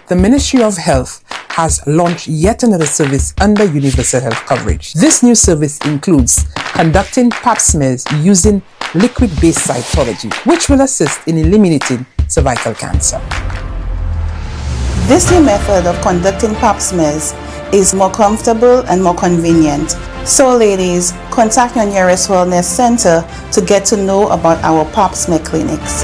the Ministry of Health has launched yet another service under universal health coverage. This new service includes conducting pap smears using liquid-based cytology, which will assist in eliminating cervical cancer. This new method of conducting pap smears is more comfortable and more convenient. So ladies, contact your nearest wellness center to get to know about our pap smear clinics.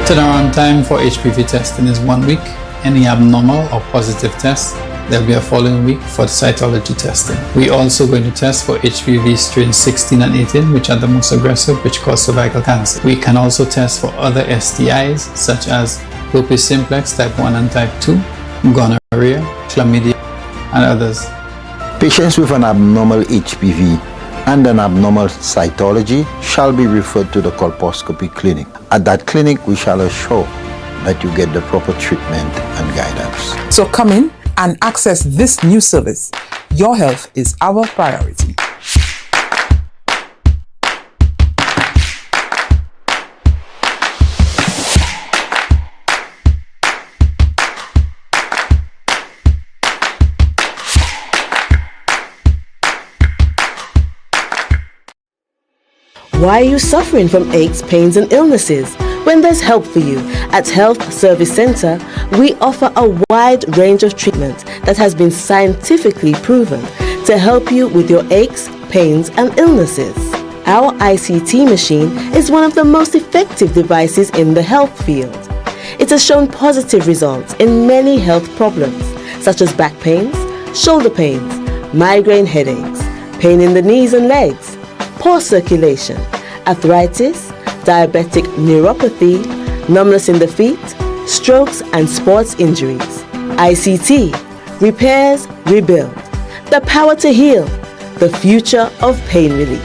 Turnaround time for HPV testing is 1 week. Any abnormal or positive test, there'll be a following week for the cytology testing. We're also going to test for HPV strains 16 and 18, which are the most aggressive, which cause cervical cancer. We can also test for other STIs, such as herpes simplex type 1 and type 2, gonorrhea, chlamydia, and others. Patients with an abnormal HPV and an abnormal cytology shall be referred to the colposcopy clinic. At that clinic, we shall assure that you get the proper treatment and guidance. So come in and access this new service. Your health is our priority. Why are you suffering from aches, pains, and illnesses? When there's help for you. At Health Service Center, we offer a wide range of treatment that has been scientifically proven to help you with your aches, pains, and illnesses. Our ICT machine is one of the most effective devices in the health field. It has shown positive results in many health problems, such as back pains, shoulder pains, migraine headaches, pain in the knees and legs, poor circulation, arthritis, diabetic neuropathy, numbness in the feet, strokes and sports injuries. ICT, repairs, rebuild. The power to heal, the future of pain relief.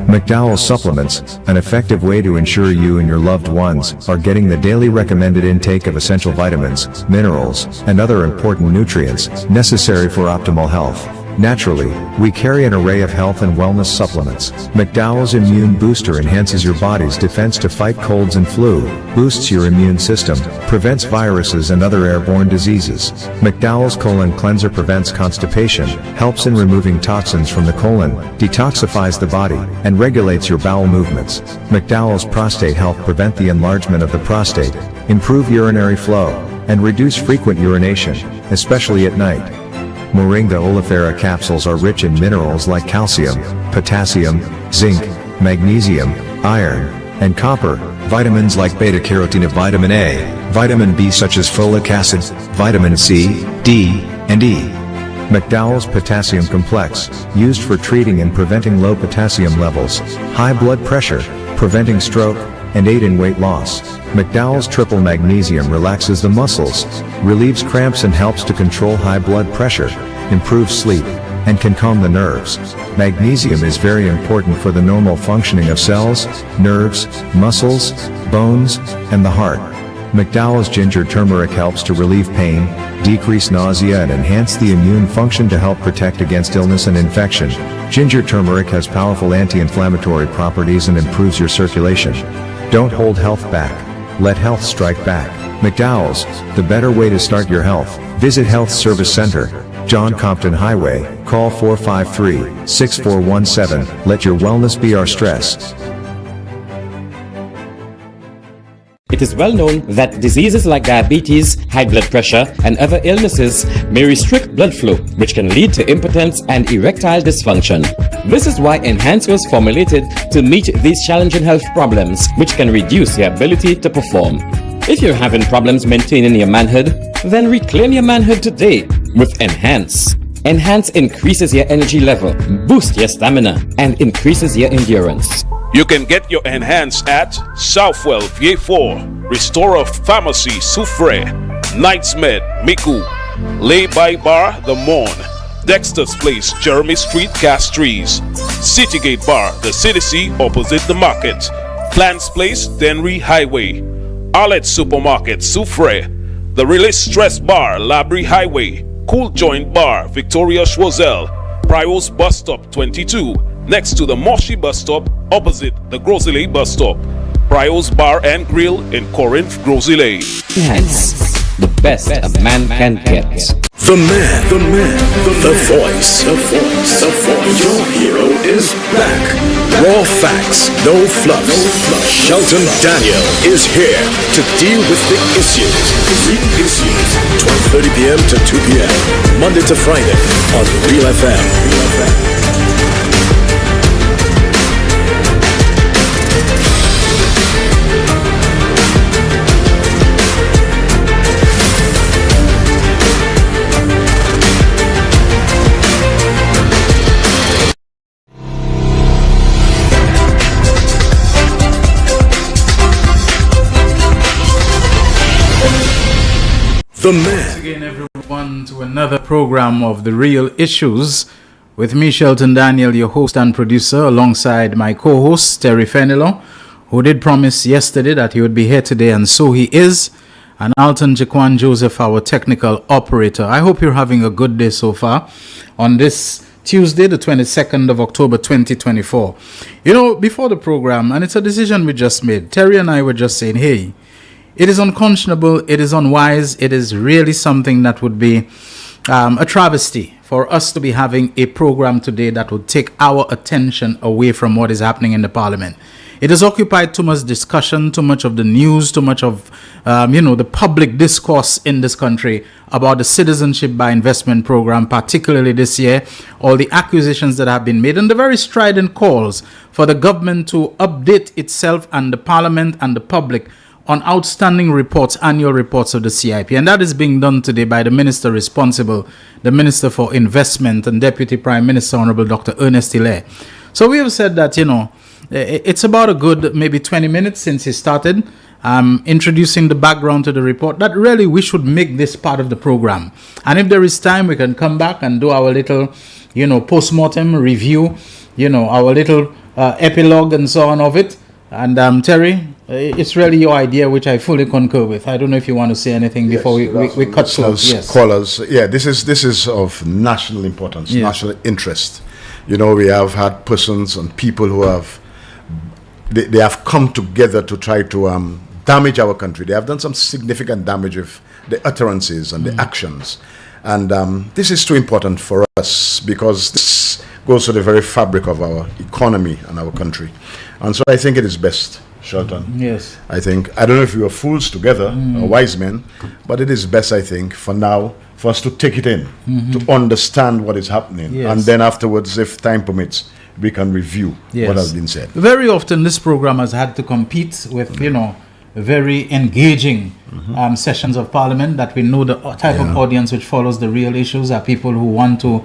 McDowell Supplements, an effective way to ensure you and your loved ones are getting the daily recommended intake of essential vitamins, minerals, and other important nutrients necessary for optimal health. Naturally, we carry an array of health and wellness supplements. McDowell's Immune Booster enhances your body's defense to fight colds and flu, boosts your immune system, prevents viruses and other airborne diseases. McDowell's Colon Cleanser prevents constipation, helps in removing toxins from the colon, detoxifies the body, and regulates your bowel movements. McDowell's Prostate Health prevent the enlargement of the prostate, improve urinary flow, and reduce frequent urination, especially at night. Moringa oleifera capsules are rich in minerals like calcium, potassium, zinc, magnesium, iron, and copper, vitamins like beta-carotene of vitamin A, vitamin B such as folic acid, vitamin C, D, and E. McDowell's Potassium Complex, used for treating and preventing low potassium levels, high blood pressure, preventing stroke, and aid in weight loss. McDowell's Triple Magnesium relaxes the muscles, relieves cramps and helps to control high blood pressure, improves sleep, and can calm the nerves. Magnesium is very important for the normal functioning of cells, nerves, muscles, bones, and the heart. McDowell's Ginger Turmeric helps to relieve pain, decrease nausea and enhance the immune function to help protect against illness and infection. Ginger turmeric has powerful anti-inflammatory properties and improves your circulation. Don't hold health back. Let health strike back. McDowell's, the better way to start your health. Visit Health Service Center, John Compton Highway, call 453-6417. Let your wellness be our stress. It is well known that diseases like diabetes, high blood pressure, and other illnesses may restrict blood flow, which can lead to impotence and erectile dysfunction. This is why Enhance was formulated to meet these challenging health problems, which can reduce your ability to perform. If you're having problems maintaining your manhood, then reclaim your manhood today with Enhance. Enhance increases your energy level, boosts your stamina, and increases your endurance. You can get your Enhance at Southwell VA4, Restorer Pharmacy Soufre, Knights Med Miku, Lay By Bar The Morn, Dexter's Place Jeremy Street Castries, Citygate Bar The City opposite the market, Plants Place Denry Highway, Arlette Supermarket Soufre, The Release Stress Bar Labrie Highway, Cool Joint Bar Victoria Schwazel, Prios Bus Stop 22, next to the Moshi Bus Stop opposite the Grosley Bus Stop, Prio's Bar and Grill in Corinth, Grosy Lane. Yes, the best a man can get. The man, the voice. Your hero is back. Raw facts, no fluffs. Shelton Daniel is here to deal with the issues. Real issues. 12:30 p.m. to 2 p.m. Monday to Friday on Real FM. The man. Once again, everyone, to another program of The Real Issues with me, Shelton Daniel, your host and producer, alongside my co-host, Terry Fenelon, who did promise yesterday that he would be here today, and so he is, and Alton Jaquan Joseph, our technical operator. I hope you're having a good day so far on this Tuesday, the 22nd of October, 2024. You know, before the program, and it's a decision we just made, Terry and I were just saying, hey, it is unconscionable, it is unwise, it is really something that would be a travesty for us to be having a program today that would take our attention away from what is happening in the parliament. It has occupied too much discussion, too much of the news, too much of the public discourse in this country about the citizenship by investment program, particularly this year, all the accusations that have been made, and the very strident calls for the government to update itself and the parliament and the public on outstanding reports, annual reports of the CIP. And that is being done today by the minister responsible, the Minister for Investment and Deputy Prime Minister, Honorable Dr. Ernest Hilaire. So we have said that, it's about a good maybe 20 minutes since he started introducing the background to the report, that really we should make this part of the program. And if there is time, we can come back and do our little, post-mortem review, our little epilogue and so on of it. And Terry, it's really your idea, which I fully concur with. I don't know if you want to say anything before we cut close. Yes. Callers, this is of national importance, national interest. We have had persons and people who have they have come together to try to damage our country. They have done some significant damage with the utterances and the actions, and this is too important for us because this goes to the very fabric of our economy and our country. And so I think it is best, Shelton. Yes. I don't know if we were fools together or wise men, but it is best, I think, for now, for us to take it in, to understand what is happening. Yes. And then afterwards, if time permits, we can review what has been said. Very often this program has had to compete with, very engaging sessions of parliament that we know the type of audience which follows The Real Issues are people who want to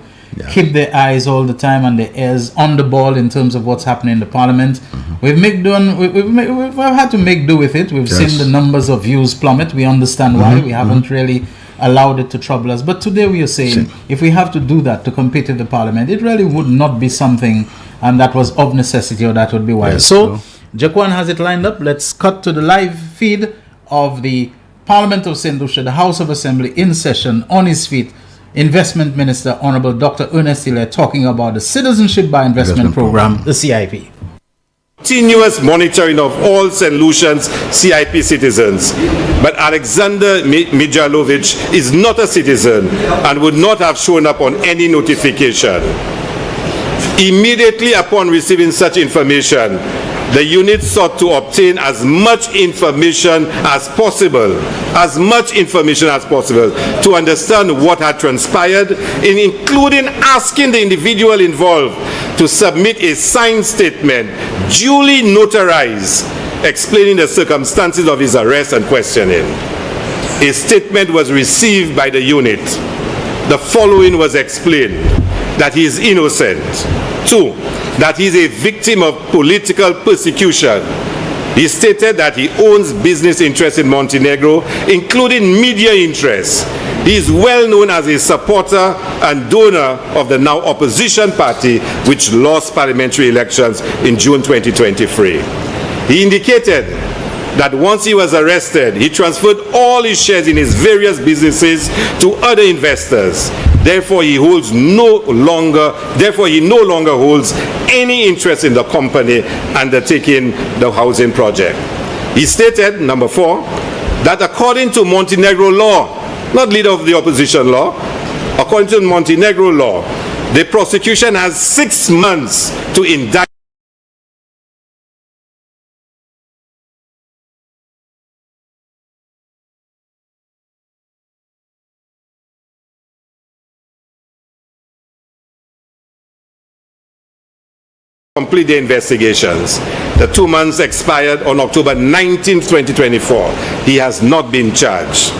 keep their eyes all the time and their ears on the ball in terms of what's happening in the parliament. We've had to make do with it. We've seen the numbers of views plummet. We understand why. We haven't really allowed it to trouble us. But today we are saying if we have to do that to compete in the parliament, it really would not be something that was of necessity or that would be wise. So Jaquan has it lined up. Let's cut to the live feed of the Parliament of St. Lucia, the House of Assembly in session, on his feet. Investment Minister, Honorable Dr. Ernest Hilaire, talking about the Citizenship by Investment Program, the CIP. Continuous monitoring of all St. Lucians CIP citizens. But Alexander Mijalovic is not a citizen and would not have shown up on any notification. Immediately upon receiving such information, the unit sought to obtain as much information as possible to understand what had transpired, including asking the individual involved to submit a signed statement, duly notarized, explaining the circumstances of his arrest and questioning. A statement was received by the unit. The following was explained: that he is innocent. 2, that he is a victim of political persecution. He stated that he owns business interests in Montenegro, including media interests. He is well known as a supporter and donor of the now opposition party, which lost parliamentary elections in June 2023. He indicated that once he was arrested, he transferred all his shares in his various businesses to other investors. Therefore, he no longer holds any interest in the company undertaking the housing project. He stated, number 4, that according to Montenegro law, not leader of the opposition law, according to Montenegro law, the prosecution has 6 months to indict complete the investigations. The 2 months expired on October 19, 2024. He has not been charged.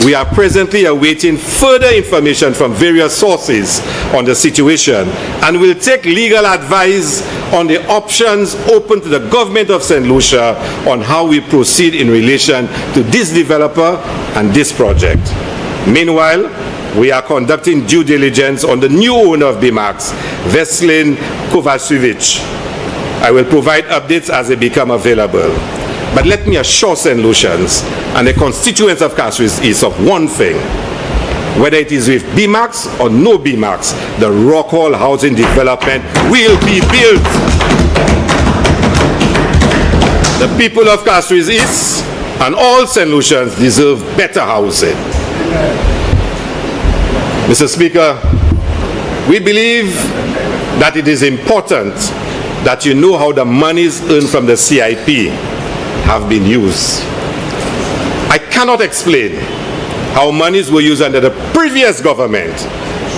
We are presently awaiting further information from various sources on the situation and will take legal advice on the options open to the government of St. Lucia on how we proceed in relation to this developer and this project. Meanwhile, we are conducting due diligence on the new owner of BMAX, Veselin Kovacevic. I will provide updates as they become available. But let me assure St. Lucians and the constituents of Castries East of one thing. Whether it is with BMAX or no BMAX, the Rock Hall housing development will be built. The people of Castries East and all St. Lucians deserve better housing. Mr. Speaker, we believe that it is important that you know how the monies earned from the CIP have been used. I cannot explain how monies were used under the previous government,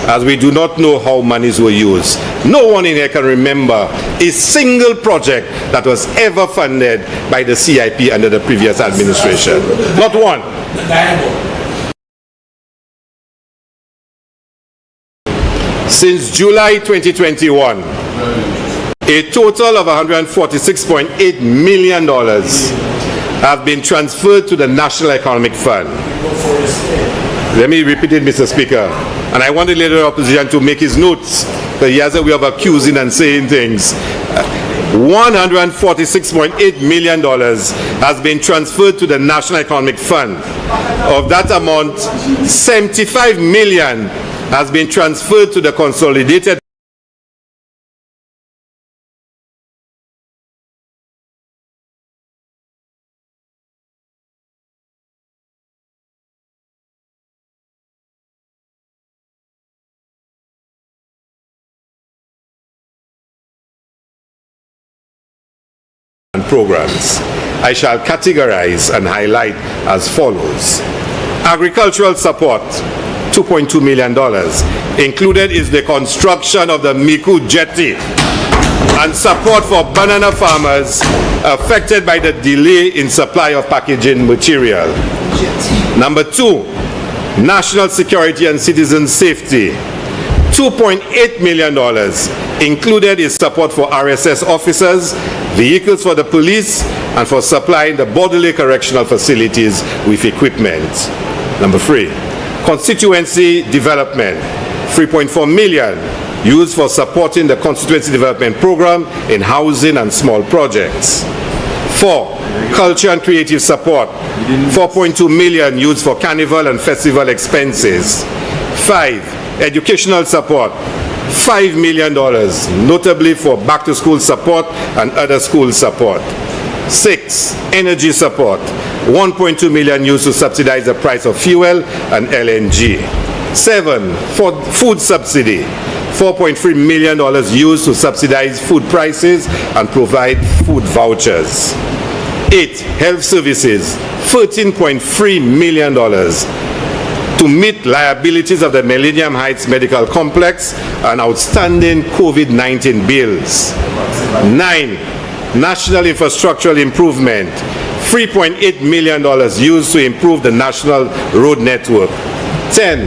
as we do not know how monies were used. No one in here can remember a single project that was ever funded by the CIP under the previous administration. Not one. Since July 2021, a total of $146.8 million have been transferred to the National Economic Fund. Let me repeat it, Mr. Speaker. And I want the leader of the opposition to make his notes, because he has a way of accusing and saying things. $146.8 million has been transferred to the National Economic Fund. Of that amount, $75 million has been transferred to the Consolidated programs. I shall categorize and highlight as follows. Agricultural support, $2.2 million. Included is the construction of the Miku jetty and support for banana farmers affected by the delay in supply of packaging material. Number 2, national security and citizen safety, $2.8 million. Included is support for RSS officers, vehicles for the police, and for supplying the Bordelais correctional facilities with equipment. Number 3, constituency development, $3.4 million, used for supporting the constituency development program in housing and small projects. 4, culture and creative support, $4.2 million, used for carnival and festival expenses. 5, educational support, $5 million, notably for back-to-school support and other school support. 6, energy support, $1.2 million, used to subsidize the price of fuel and LNG. 7, for food subsidy, $4.3 million used to subsidize food prices and provide food vouchers. 8, health services, $13.3 million to meet liabilities of the Millennium Heights Medical Complex and outstanding COVID-19 bills. 9, national infrastructural improvement, $3.8 million used to improve the national road network. 10,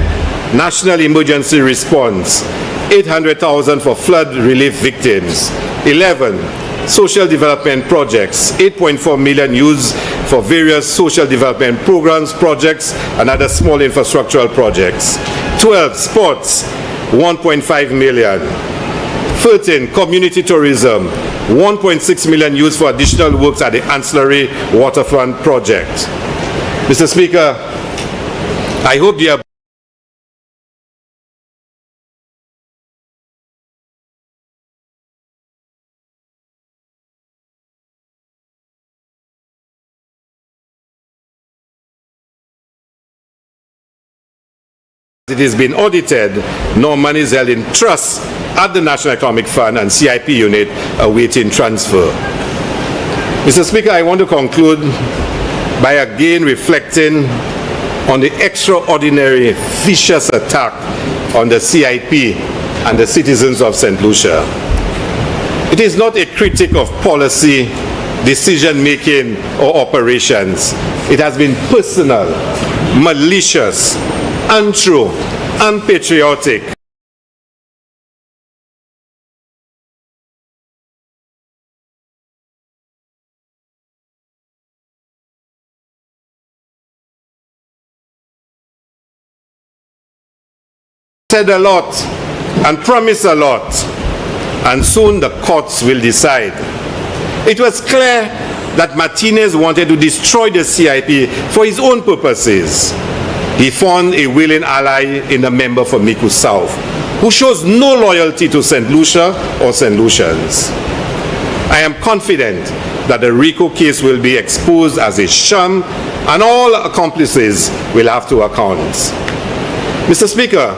national emergency response, $800,000 for flood relief victims. 11, social development projects, $8.4 million used for various social development programs, projects, and other small infrastructural projects. 12, sports, $1.5 million. 13, community tourism, $1.6 million used for additional works at the ancillary waterfront project. Mr. Speaker, I hope the it is being audited, nor money is held in trust at the National Economic Fund and CIP unit awaiting transfer. Mr. Speaker, I want to conclude by again reflecting on the extraordinary vicious attack on the CIP and the citizens of St. Lucia. It is not a critique of policy, decision-making, or operations. It has been personal, malicious, untrue, unpatriotic. Said a lot and promised a lot, and soon the courts will decide. It was clear that Martinez wanted to destroy the CIP for his own purposes. He found a willing ally in a member from Micoud South, who shows no loyalty to St. Lucia or St. Lucians. I am confident that the RICO case will be exposed as a sham, and all accomplices will have to account. Mr. Speaker,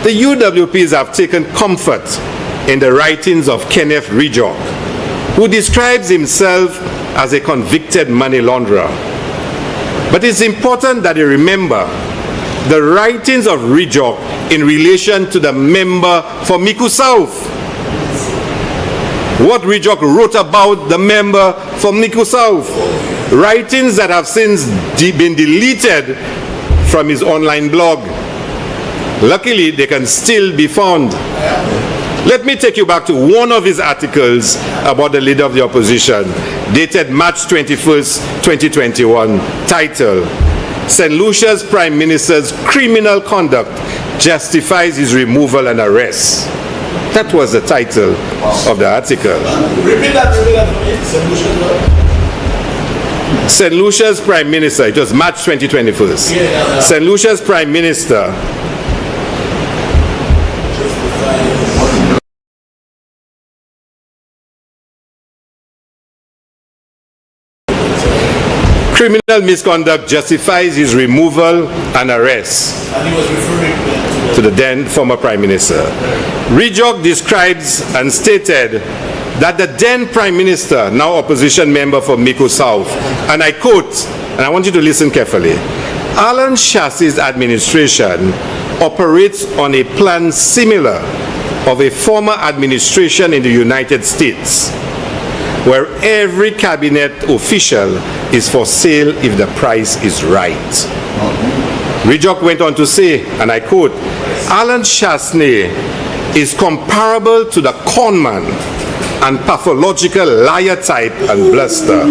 the UWPs have taken comfort in the writings of Kenneth Rijok, who describes himself as a convicted money launderer. But it's important that you remember the writings of Rijok in relation to the member for Micoud South. What Rijok wrote about the member for Micoud South, writings that have since been deleted from his online blog. Luckily, they can still be found. Let me take you back to one of his articles about the leader of the opposition, dated March 21st, 2021, titled, "St. Lucia's Prime Minister's criminal conduct justifies his removal and arrest." That was the title of the article. Repeat that St. Lucia's Prime Minister, it was March 2021. St. Lucia's Prime Minister criminal misconduct justifies his removal and arrest. And he was referring to the then former Prime Minister. Rijok describes and stated that the then Prime Minister, now opposition member for Micoud South, and I quote, and I want you to listen carefully, Alan Chassey's administration operates on a plan similar of a former administration in the United States, where every cabinet official is for sale if the price is right. Rijok went on to say, and I quote, Alan Chassey is comparable to the conman and pathological liar type and bluster.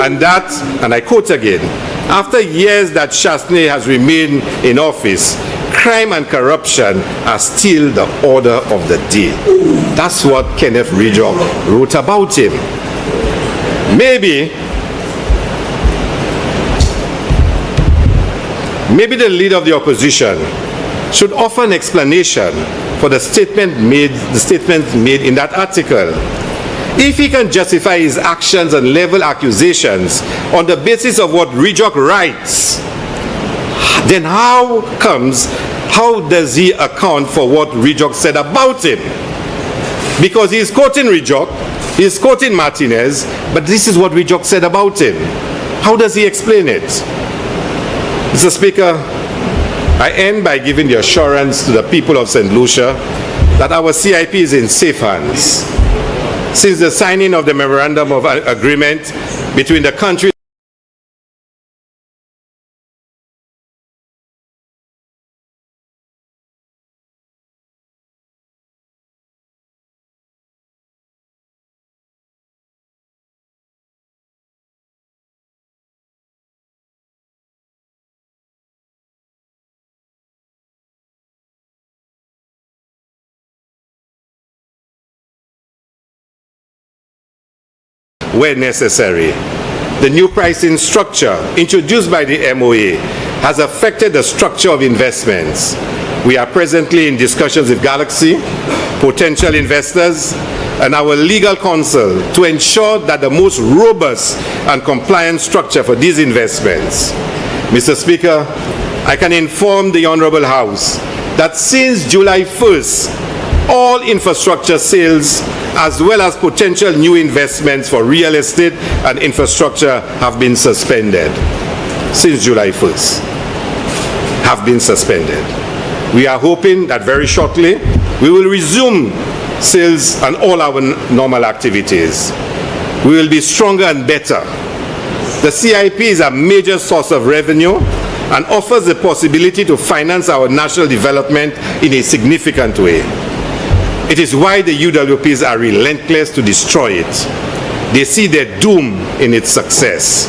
And that, and I quote again, after years that Chassey has remained in office, crime and corruption are still the order of the day. That's what Kenneth Rijok wrote about him. Maybe the leader of the opposition should offer an explanation for the statement made in that article. If he can justify his actions and level accusations on the basis of what Rijok writes, then how does he account for what Rijok said about him? Because he's quoting Rijok, he's quoting Martinez, but this is what Rijok said about him. How does he explain it? Mr. Speaker, I end by giving the assurance to the people of St. Lucia that our CIP is in safe hands. Since the signing of the Memorandum of Agreement between the country where necessary. The new pricing structure introduced by the MOA has affected the structure of investments. We are presently in discussions with Galaxy, potential investors, and our legal counsel to ensure that the most robust and compliant structure for these investments. Mr. Speaker, I can inform the Honorable House that since July 1st, all infrastructure sales as well as potential new investments for real estate and infrastructure have been suspended. Since July 1st, have been suspended. We are hoping that very shortly we will resume sales and all our normal activities. We will be stronger and better. The CIP is a major source of revenue and offers the possibility to finance our national development in a significant way. It is why the UWPs are relentless to destroy it. They see their doom in its success.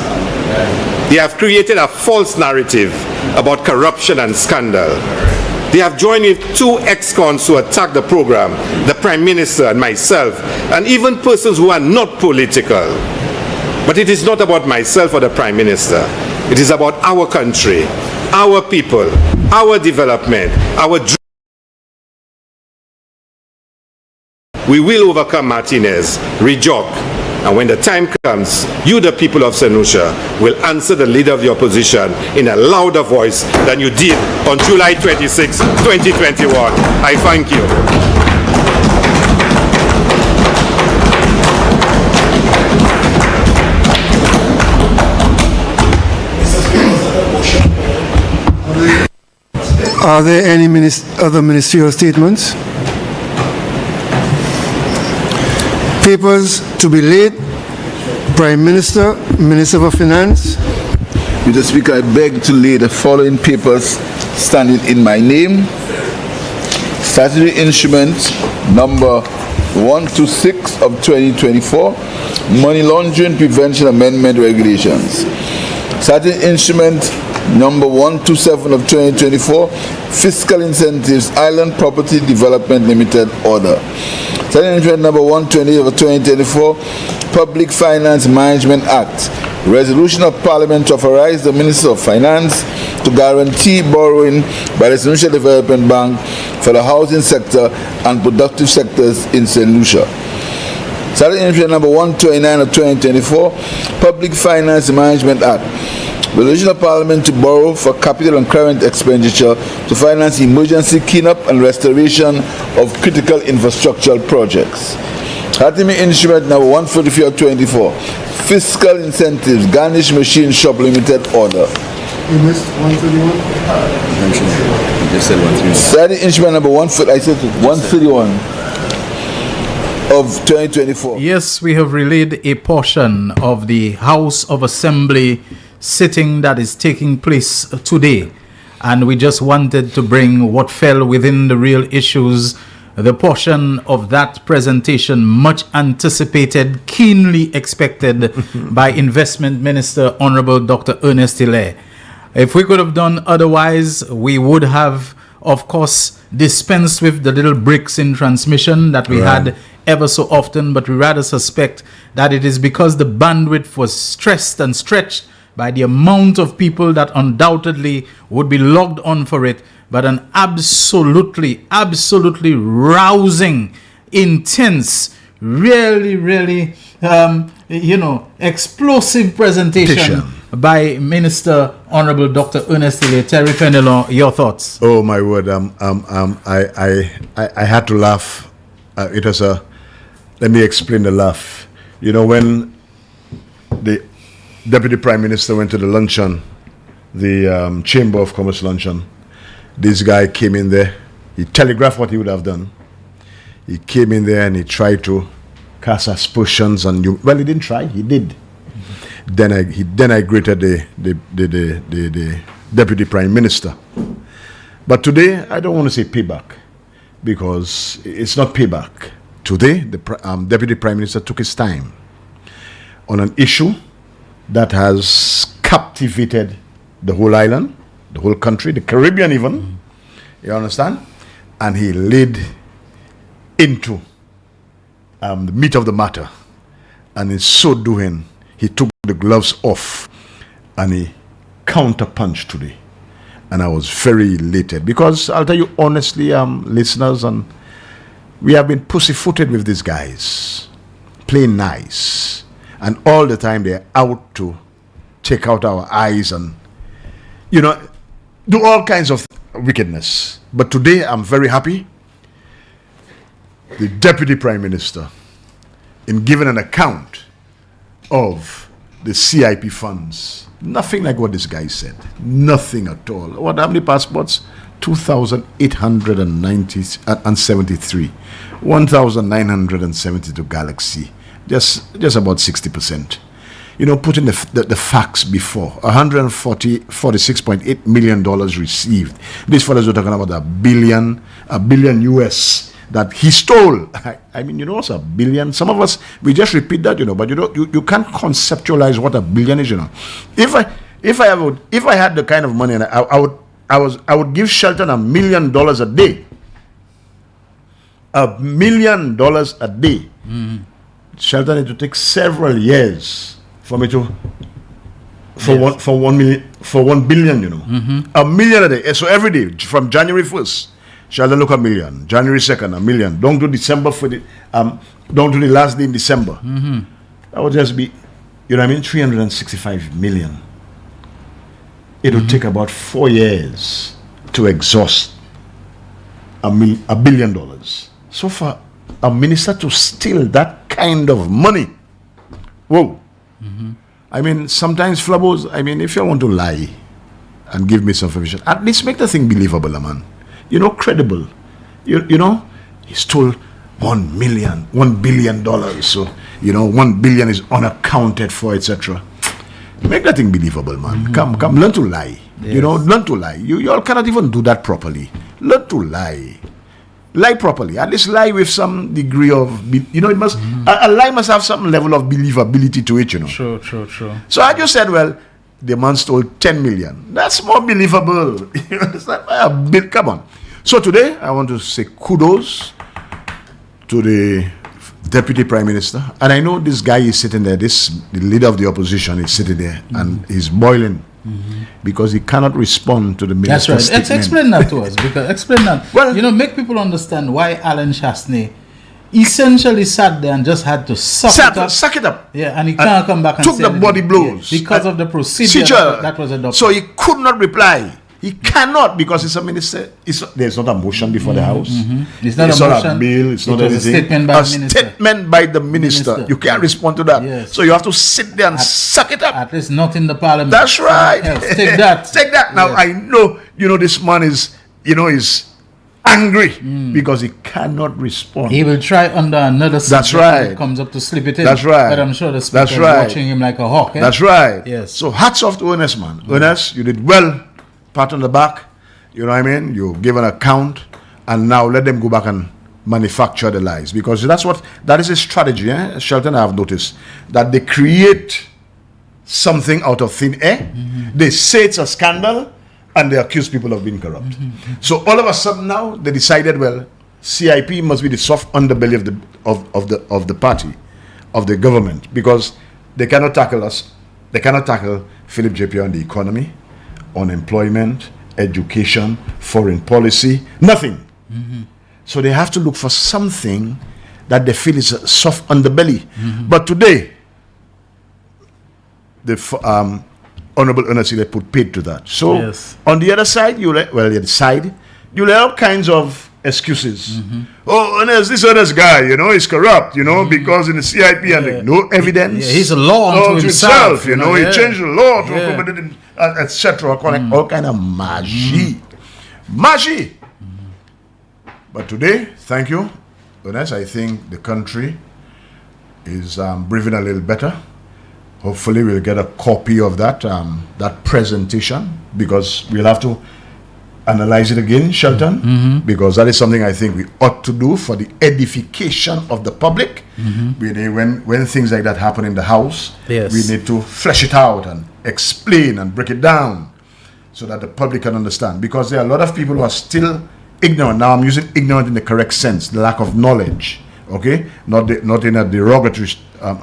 They have created a false narrative about corruption and scandal. They have joined with two ex-cons who attack the program, the Prime Minister and myself, and even persons who are not political. But it is not about myself or the Prime Minister. It is about our country, our people, our development, our dreams. We will overcome Martinez, Rejok, and when the time comes, you, the people of St. Lucia, will answer the leader of the opposition in a louder voice than you did on July 26, 2021. I thank you. Are there any other ministerial statements? Papers to be laid. Prime Minister, Minister for Finance. Mr. Speaker, I beg to lay the following papers standing in my name. Statutory instrument number 126 of 2024, Money Laundering Prevention Amendment Regulations. Statutory instrument number 127 of 2024, Fiscal Incentives Island Property Development Limited Order. Statutory instrument number 128 of 2024, Public Finance Management Act. Resolution of Parliament to authorize the Minister of Finance to guarantee borrowing by the St. Lucia Development Bank for the housing sector and productive sectors in St. Lucia. Statutory instrument number 129 of 2024, Public Finance Management Act. Resolution of Parliament to borrow for capital and current expenditure to finance emergency cleanup and restoration of critical infrastructural projects. Statutory instrument number 143 of 24, Fiscal Incentives Garnish Machine Shop Limited Order. You missed 131? You just said 131. Statutory instrument number 131 of 2024. Yes, we have relayed a portion of the House of Assembly sitting that is taking place today, and we just wanted to bring what fell within the real issues, the portion of that presentation much anticipated, keenly expected by Investment Minister Honorable Dr. Ernest Hilaire. If we could have done otherwise, we would have, of course, dispensed with the little breaks in transmission that we had ever so often, but we rather suspect that it is because the bandwidth was stressed and stretched by the amount of people that undoubtedly would be logged on for it, but an absolutely rousing, intense, really, explosive presentation by Minister Honorable Dr. Ernest Hilaire. Terry Fenelon, your thoughts? Oh my word! I had to laugh. It was a. Let me explain the laugh. You know, when the Deputy Prime Minister went to the luncheon, the Chamber of Commerce luncheon, this guy came in there. He telegraphed what he would have done. He came in there and he tried to cast aspersions on you. Well, he didn't try. He did. Then I greeted the Deputy Prime Minister. But today I don't want to say payback, because it's not payback. Today the Deputy Prime Minister took his time on an issue that has captivated the whole island, the whole country, the Caribbean even. You understand? And he laid into the meat of the matter. And in so doing, he took the gloves off and he counterpunched today. And I was very elated, because I'll tell you honestly, listeners, and we have been pussyfooted with these guys, playing nice. And all the time they're out to take out our eyes. And, do all kinds of wickedness. But today I'm very happy. The Deputy Prime Minister, in giving an account of the CIP funds, nothing like what this guy said. Nothing at all. What, how many passports? 2,873. 1,972 Galaxy. Just about 60%. You know, putting the facts before. $46.8 million received. These fellows were talking about a billion US that he stole. I mean, you know, what's a billion? Some of us, we just repeat that, you know, but you know, you can't conceptualize what a billion is, you know. If I had the kind of money, and I would give Shelton $1 million a day. $1 million a day. Shelton had to take several years for me to for 1 billion, you know. $1 million a day. So every day from January 1st, Shelton look $1 million. January 2nd, $1 million. Down to December down to the last day in December. That would just be, you know what I mean, 365 million. It would take about 4 years to exhaust $1 billion. So for a minister to steal that kind of money, whoa. I mean, sometimes Flabos, I mean, if you want to lie and give me some information, at least make the thing believable, man. You know, credible. You know, he stole $1 billion. So, you know, 1 billion is unaccounted for, etc. Make that thing believable, man. Come, learn to lie. Yes. You know, learn to lie. You all cannot even do that properly. Learn to lie. Lie properly. At least lie with some degree of, you know, it must, a lie must have some level of believability to it, you know. True. So I just said, well, the man stole 10 million. That's more believable. You understand? Come on. So today, I want to say kudos to the Deputy Prime Minister. And I know this guy is sitting there, the leader of the opposition is sitting there, and he's boiling. Because he cannot respond to the minister's statement. That's right. Explain that to us. Explain that. Well, you know, make people understand why Alan Chastney essentially sat there and just had to suck it up. Yeah, and he can't come back and took the body blows because of the procedure that was adopted. So he could not reply. He cannot, because it's a minister. There's not a motion before the House. It's not a bill. It's not anything. A statement by the minister. You can't respond to that. Yes. So you have to sit there and suck it up. At least not in the parliament. That's right. Take that. Take that. Now, yes. I know, you know, this man is, you know, is angry because he cannot respond. He will try under another subject. That's right. When it comes up to slip it in. That's right. But I'm sure the speaker is watching him like a hawk. That's right. Yes. So hats off to Ernest, man. Ernest, you did well. Pat on the back. You know what I mean? You give an account, and now let them go back and manufacture the lies, because that is a strategy. Shelton, I have noticed that they create something out of thin air. They say it's a scandal, and they accuse people of being corrupt. So all of a sudden now they decided, well, CIP must be the soft underbelly of the party, of the government, because they cannot tackle us. They cannot tackle Philip JP on the economy, unemployment, education, foreign policy, nothing. So they have to look for something that they feel is a soft underbelly. But today, the Honorable Ernest put paid to that. So yes. On the other side, you let all kinds of excuses. Oh, Ernest, this Ernest guy, you know, is corrupt, you know, because in the CIP and no evidence. Yeah, he's a law unto himself. You know, he changed the law to etc. All kind of magie. But today, thank you, Ernest. I think the country is breathing a little better. Hopefully, we'll get a copy of that presentation, because we'll have to analyze it again, Shelton, because that is something I think we ought to do for the edification of the public. When things like that happen in the House, yes. We need to flesh it out and explain and break it down so that the public can understand, because there are a lot of people who are still ignorant. Now I'm using ignorant in the correct sense, the lack of knowledge, okay, not in a derogatory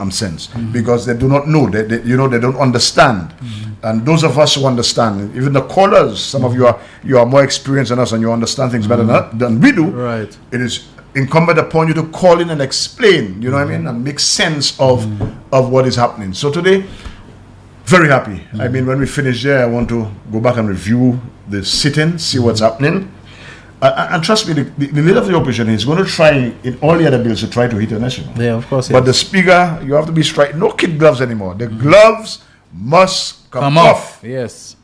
sense, because they do not know, they don't understand. And those of us who understand, even the callers, some of you are more experienced than us, and you understand things better than we do. Right. It is incumbent upon you to call in and explain, you know what I mean, and make sense of what is happening. So today, Very happy. I mean, when we finish there, I want to go back and review the sit-in, see what's happening. And trust me, the leader of the opposition is going to try in all the other bills to try to hit the national. Yeah, of course. But the speaker, you have to be straight. No kid gloves anymore. The gloves must come off. Yes.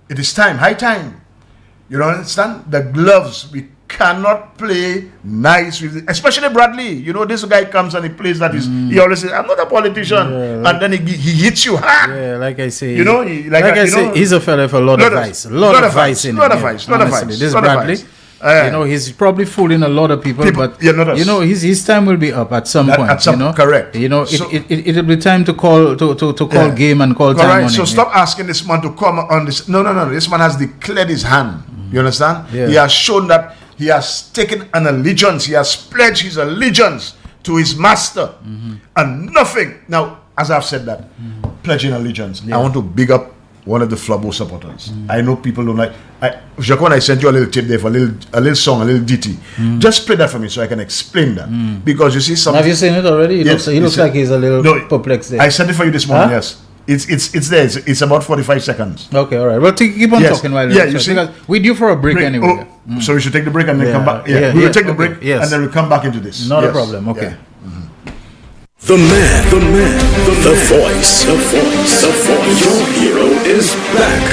It is time, high time. You don't understand? The gloves, we cannot play nice with it. Especially Bradley. You know, this guy comes and he plays that he always says, I'm not a politician. Yeah, and then he hits you hard. Yeah, like I say. You know, he's a fella with a lot of vice. A lot of vice in him. Lot of vice. This Bradley. You know, he's probably fooling a lot of people, but you know, his time will be up at some point. Correct. You know, it'll be time to call game and call time on So him. stop asking this man to come on this. No. This man has declared his hand. You understand? Yeah. He has shown that he has taken an allegiance. He has pledged his allegiance to his master, and nothing. Now, as I've said that, pledging allegiance. I want to big up one of the Flabo supporters. I know people don't like. Jacqueline, I sent you a little tip there for a little song, a little ditty. Just play that for me so I can explain that. Because you see something. Have you seen it already? He looks like he's a little perplexed there. I sent it for you this morning. Yes, it's there. It's about 45 seconds. Okay, all right. Well, keep on talking while you see, because we're due for a break anyway. So we should take the break and then come back. We will take the break and then we'll come back into this. Not a problem. Okay. The man, the voice. Your hero is back.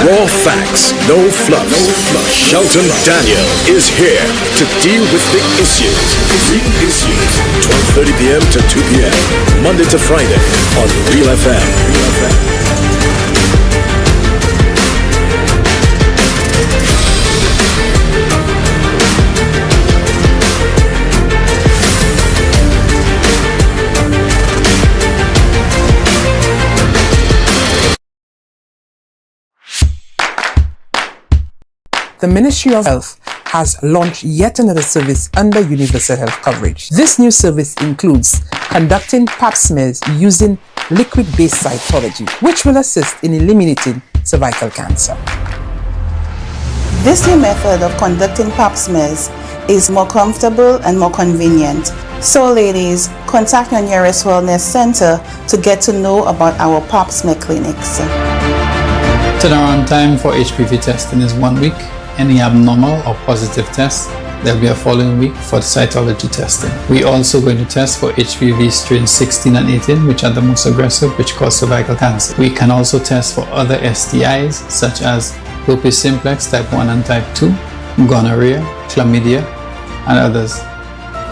Raw facts, no fluff. Shelton Daniel is here to deal with the issues. 12:30 p.m. to 2 p.m. Monday to Friday on Real FM. The Ministry of Health has launched yet another service under universal health coverage. This new service includes conducting pap smears using liquid-based cytology, which will assist in eliminating cervical cancer. This new method of conducting pap smears is more comfortable and more convenient. So ladies, contact your nearest wellness center to get to know about our pap smear clinics. Turnaround time for HPV testing is 1 week. Any abnormal or positive test, there'll be a following week for the cytology testing. We're also going to test for HPV strains 16 and 18, which are the most aggressive, which cause cervical cancer. We can also test for other STIs, such as herpes simplex type 1 and type 2, gonorrhea, chlamydia, and others.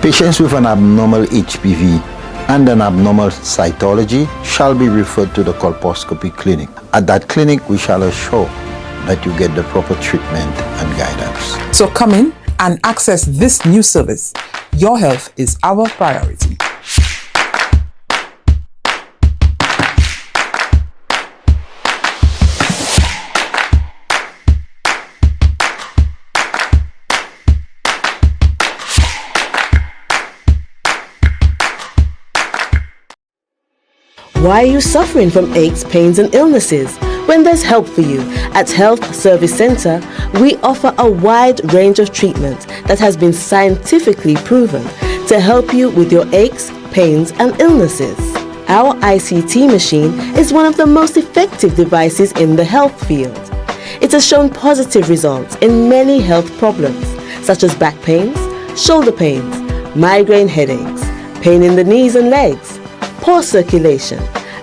Patients with an abnormal HPV and an abnormal cytology shall be referred to the colposcopy clinic. At that clinic, we shall assure that you get the proper treatment and guidance. So come in and access this new service. Your health is our priority. Why are you suffering from aches, pains, and illnesses? When there's help for you. At Health Service Center, we offer a wide range of treatment that has been scientifically proven to help you with your aches, pains, and illnesses. Our ICT machine is one of the most effective devices in the health field. It has shown positive results in many health problems, such as back pains, shoulder pains, migraine headaches, pain in the knees and legs, poor circulation,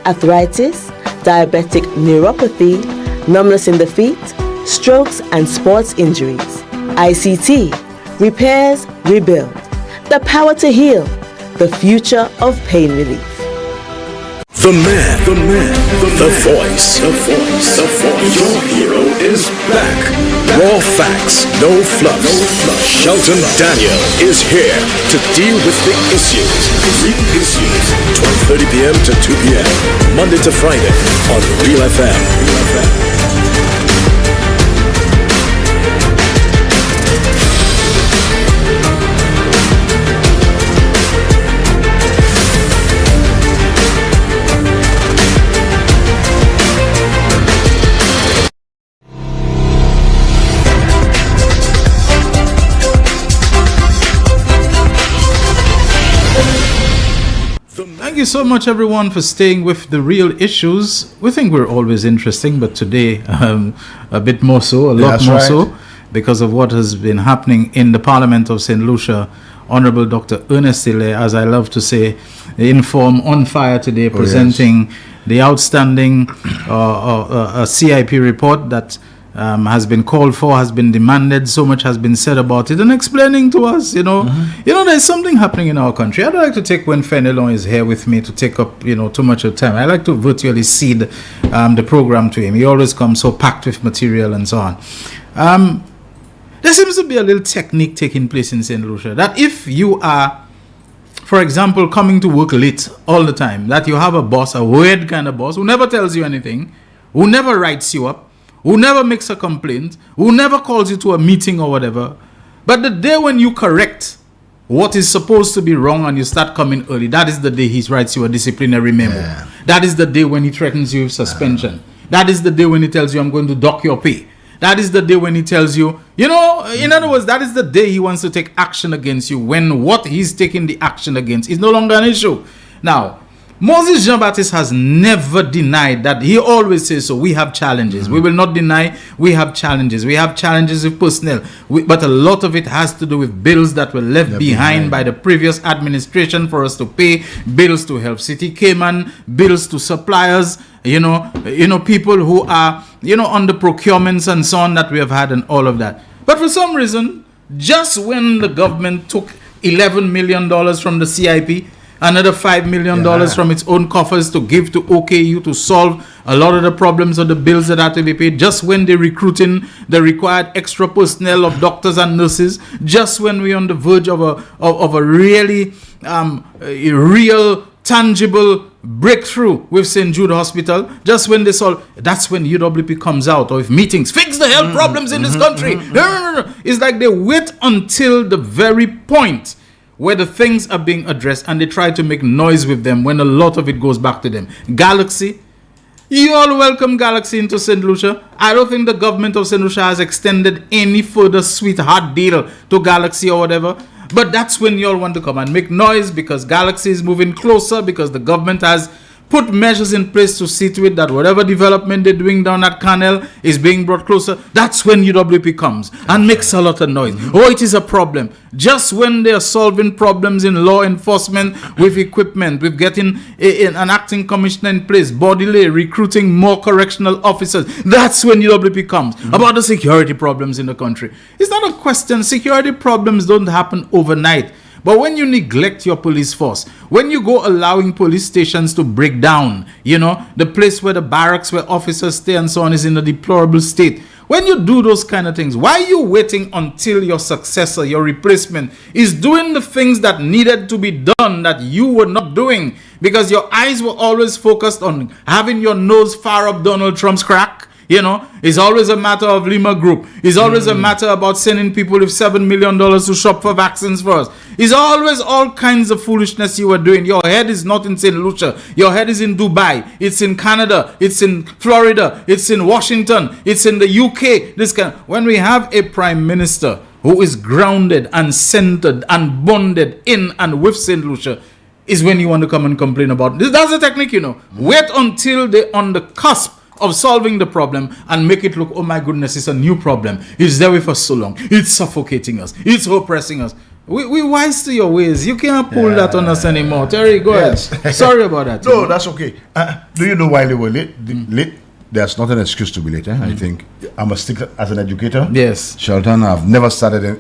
arthritis, diabetic neuropathy, numbness in the feet, strokes and sports injuries. ICT, repairs, rebuild. The power to heal, the future of pain relief. The man, the voice. Your hero is back. Raw facts, no fluff. Shelton Daniel is here to deal with the issues. 12:30 p.m. to 2 p.m. Monday to Friday on Real FM. Thank you so much, everyone, for staying with the real issues. We think we're always interesting, but today a bit more so, a lot more so, because of what has been happening in the Parliament of St. Lucia. Honorable Dr. Ernest Sile, as I love to say, Inform on fire today, presenting the outstanding CIP report that has been called for, has been demanded, so much has been said about it, and explaining to us, there's something happening in our country. I'd like to take, when Fenelon is here with me, to take up, too much of time. I like to virtually cede the program to him. He always comes so packed with material and so on. There seems to be a little technique taking place in St. Lucia, that if you are, for example, coming to work late all the time, that you have a boss, a weird kind of boss, who never tells you anything, who never writes you up, who never makes a complaint, who never calls you to a meeting or whatever. But the day when you correct what is supposed to be wrong and you start coming early, that is the day he writes you a disciplinary memo. Yeah. That is the day when he threatens you with suspension. That is the day when he tells you, I'm going to dock your pay. That is the day when he tells you, in other words, that is the day he wants to take action against you, when what he's taking the action against is no longer an issue. Now, Moses Jean-Baptiste has never denied that. He always says so. We have challenges. We will not deny we have challenges. We have challenges with personnel. But a lot of it has to do with bills that were left behind by the previous administration for us to pay. Bills to Health City Cayman, bills to suppliers, people who are, on the procurements and so on that we have had and all of that. But for some reason, just when the government took $11 million from the CIP, another $5 million from its own coffers to give to OKU to solve a lot of the problems of the bills that have to be paid, just when they're recruiting the required extra personnel of doctors and nurses, just when we're on the verge of a really a real tangible breakthrough with St. Jude Hospital, just when that's when UWP comes out, or if meetings fix the health problems in this country. No. It's like they wait until the very point where the things are being addressed and they try to make noise with them when a lot of it goes back to them. Galaxy, you all welcome Galaxy into St. Lucia. I don't think the government of St. Lucia has extended any further sweetheart deal to Galaxy or whatever. But that's when you all want to come and make noise, because Galaxy is moving closer, because the government has put measures in place to see to it that whatever development they're doing down at Canal is being brought closer. That's when UWP comes and makes a lot of noise. Oh, it is a problem. Just when they are solving problems in law enforcement with equipment, with getting an acting commissioner in place, bodily recruiting more correctional officers, that's when UWP comes. About the security problems in the country. It's not a question. Security problems don't happen overnight. But when you neglect your police force, when you go allowing police stations to break down, the place where the barracks where officers stay and so on is in a deplorable state. When you do those kind of things, why are you waiting until your successor, your replacement, is doing the things that needed to be done that you were not doing? Because your eyes were always focused on having your nose far up Donald Trump's crack. It's always a matter of Lima Group. It's always a matter about sending people with $7 million to shop for vaccines for us. It's always all kinds of foolishness you were doing. Your head is not in St. Lucia. Your head is in Dubai. It's in Canada. It's in Florida. It's in Washington. It's in the UK. When we have a prime minister who is grounded and centered and bonded in and with St. Lucia, is when you want to come and complain about this. That's the technique, Wait until they're on the cusp of solving the problem and make it look, oh my goodness, it's a new problem. It's there with us so long. It's suffocating us. It's oppressing us. We wise to your ways. You can't pull that on us anymore. Terry, go ahead. Sorry about that. No, that's okay. Do you know why they were late? There's not an excuse to be late. I think I must stick as an educator. Yes. Shelton, I've never started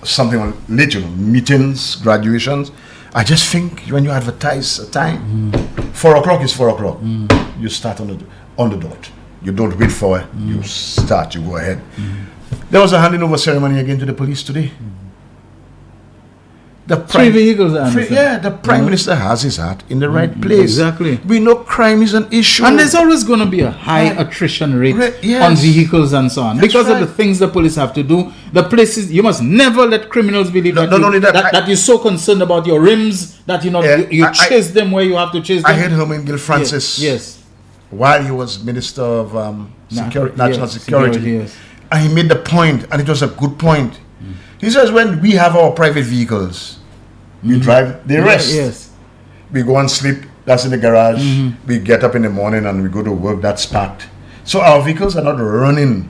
something on late, meetings, graduations. I just think when you advertise a time, 4 o'clock is 4 o'clock. You start on the dot. You don't wait for it. You start. You go ahead. There was a handing over ceremony again to the police today. The Three vehicles, the Prime Minister has his heart in the right place. Exactly. We know crime is an issue. And there's always going to be a high attrition rate on vehicles and so on. Because of the things the police have to do. The places, you must never let criminals believe that you're so concerned about your rims that you chase them where you have to chase them. I heard Herman Gill Francis. Yes. While he was Minister of National Security. And he made the point, and it was a good point. He says when we have our private vehicles, we drive, they rest. Yes. We go and sleep, that's in the garage. We get up in the morning and we go to work, that's packed. So our vehicles are not running.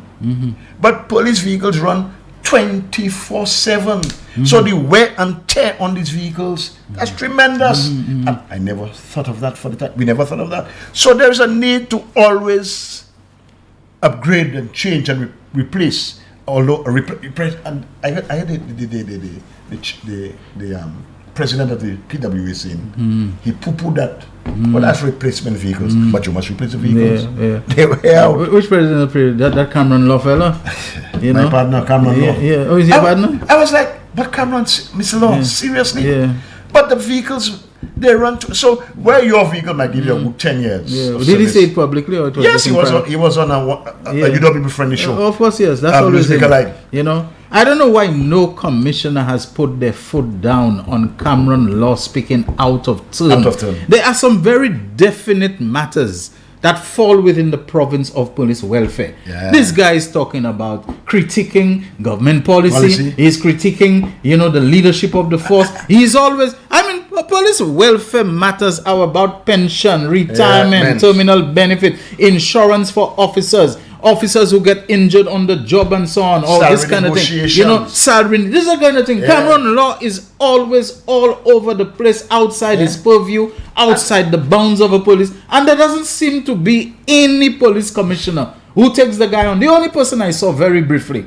But police vehicles run 24/7. So the wear and tear on these vehicles, that's tremendous. And I never thought of that for the time. We never thought of that. So there's a need to always upgrade and change and replace. Although and I heard the president of the PWA saying he poo-pooed that. Well, that's replacement vehicles, but you must replace the vehicles. They were Which president? That Cameron Law fella? My partner, Cameron Law. Yeah. Oh, is your partner? I was like, but Cameron, Mr. Law, seriously? Yeah. But the vehicles, they run to, so where your vehicle might give you a good 10 years. Yeah. Did he say it publicly or it was yes, he was on a UWP friendly show. Of course, yes. That's always him. You know, I don't know why no commissioner has put their foot down on Cameron Law speaking out of turn. Out of turn. There are some very definite matters that fall within the province of police welfare. Yeah. This guy is talking about critiquing government policy. He's critiquing, the leadership of the force. He's always, police welfare matters are about pension, retirement, terminal benefit, insurance for officers who get injured on the job and so on, all this kind of thing. Salary, this is the kind of thing. Yeah. Cameron Law is always all over the place, outside his purview, outside the bounds of a police, and there doesn't seem to be any police commissioner who takes the guy on. The only person I saw very briefly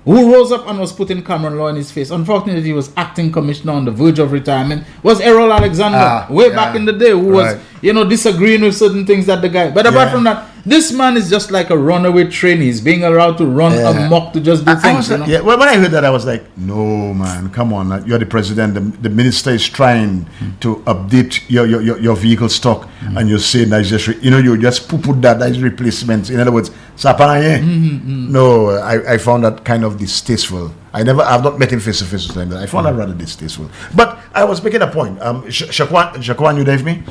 who rose up and was putting Cameron Law in his face, unfortunately he was acting commissioner on the verge of retirement, was Errol Alexander, back in the day, who was disagreeing with certain things that the guy, but apart from that, this man is just like a runaway train. He's being allowed to run amok to just do things. Well, when I heard that, I was like, no, man, come on. You're the president. The minister is trying to update your vehicle stock, and you're saying that just, you just put that as replacement. In other words, no, I found that kind of distasteful. I've not met him face to face with him. I found that rather distasteful. But I was making a point. Shaquan, you there with me?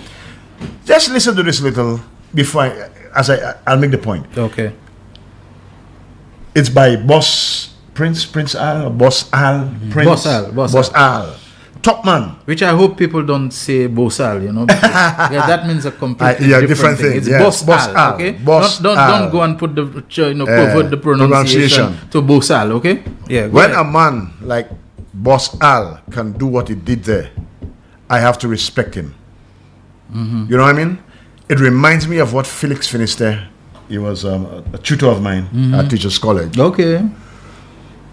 Just listen to this little before I'll make the point. Okay. It's by Boss Al, Boss Al, top man. Which I hope people don't say Boss Al, that means a completely different thing. It's Boss Al, okay? Don't go and put the pervert the pronunciation to Boss Al, okay? Yeah. When a man like Boss Al can do what he did there, I have to respect him. You know what I mean? It reminds me of what Felix finished there. He was a tutor of mine at Teachers College. Okay.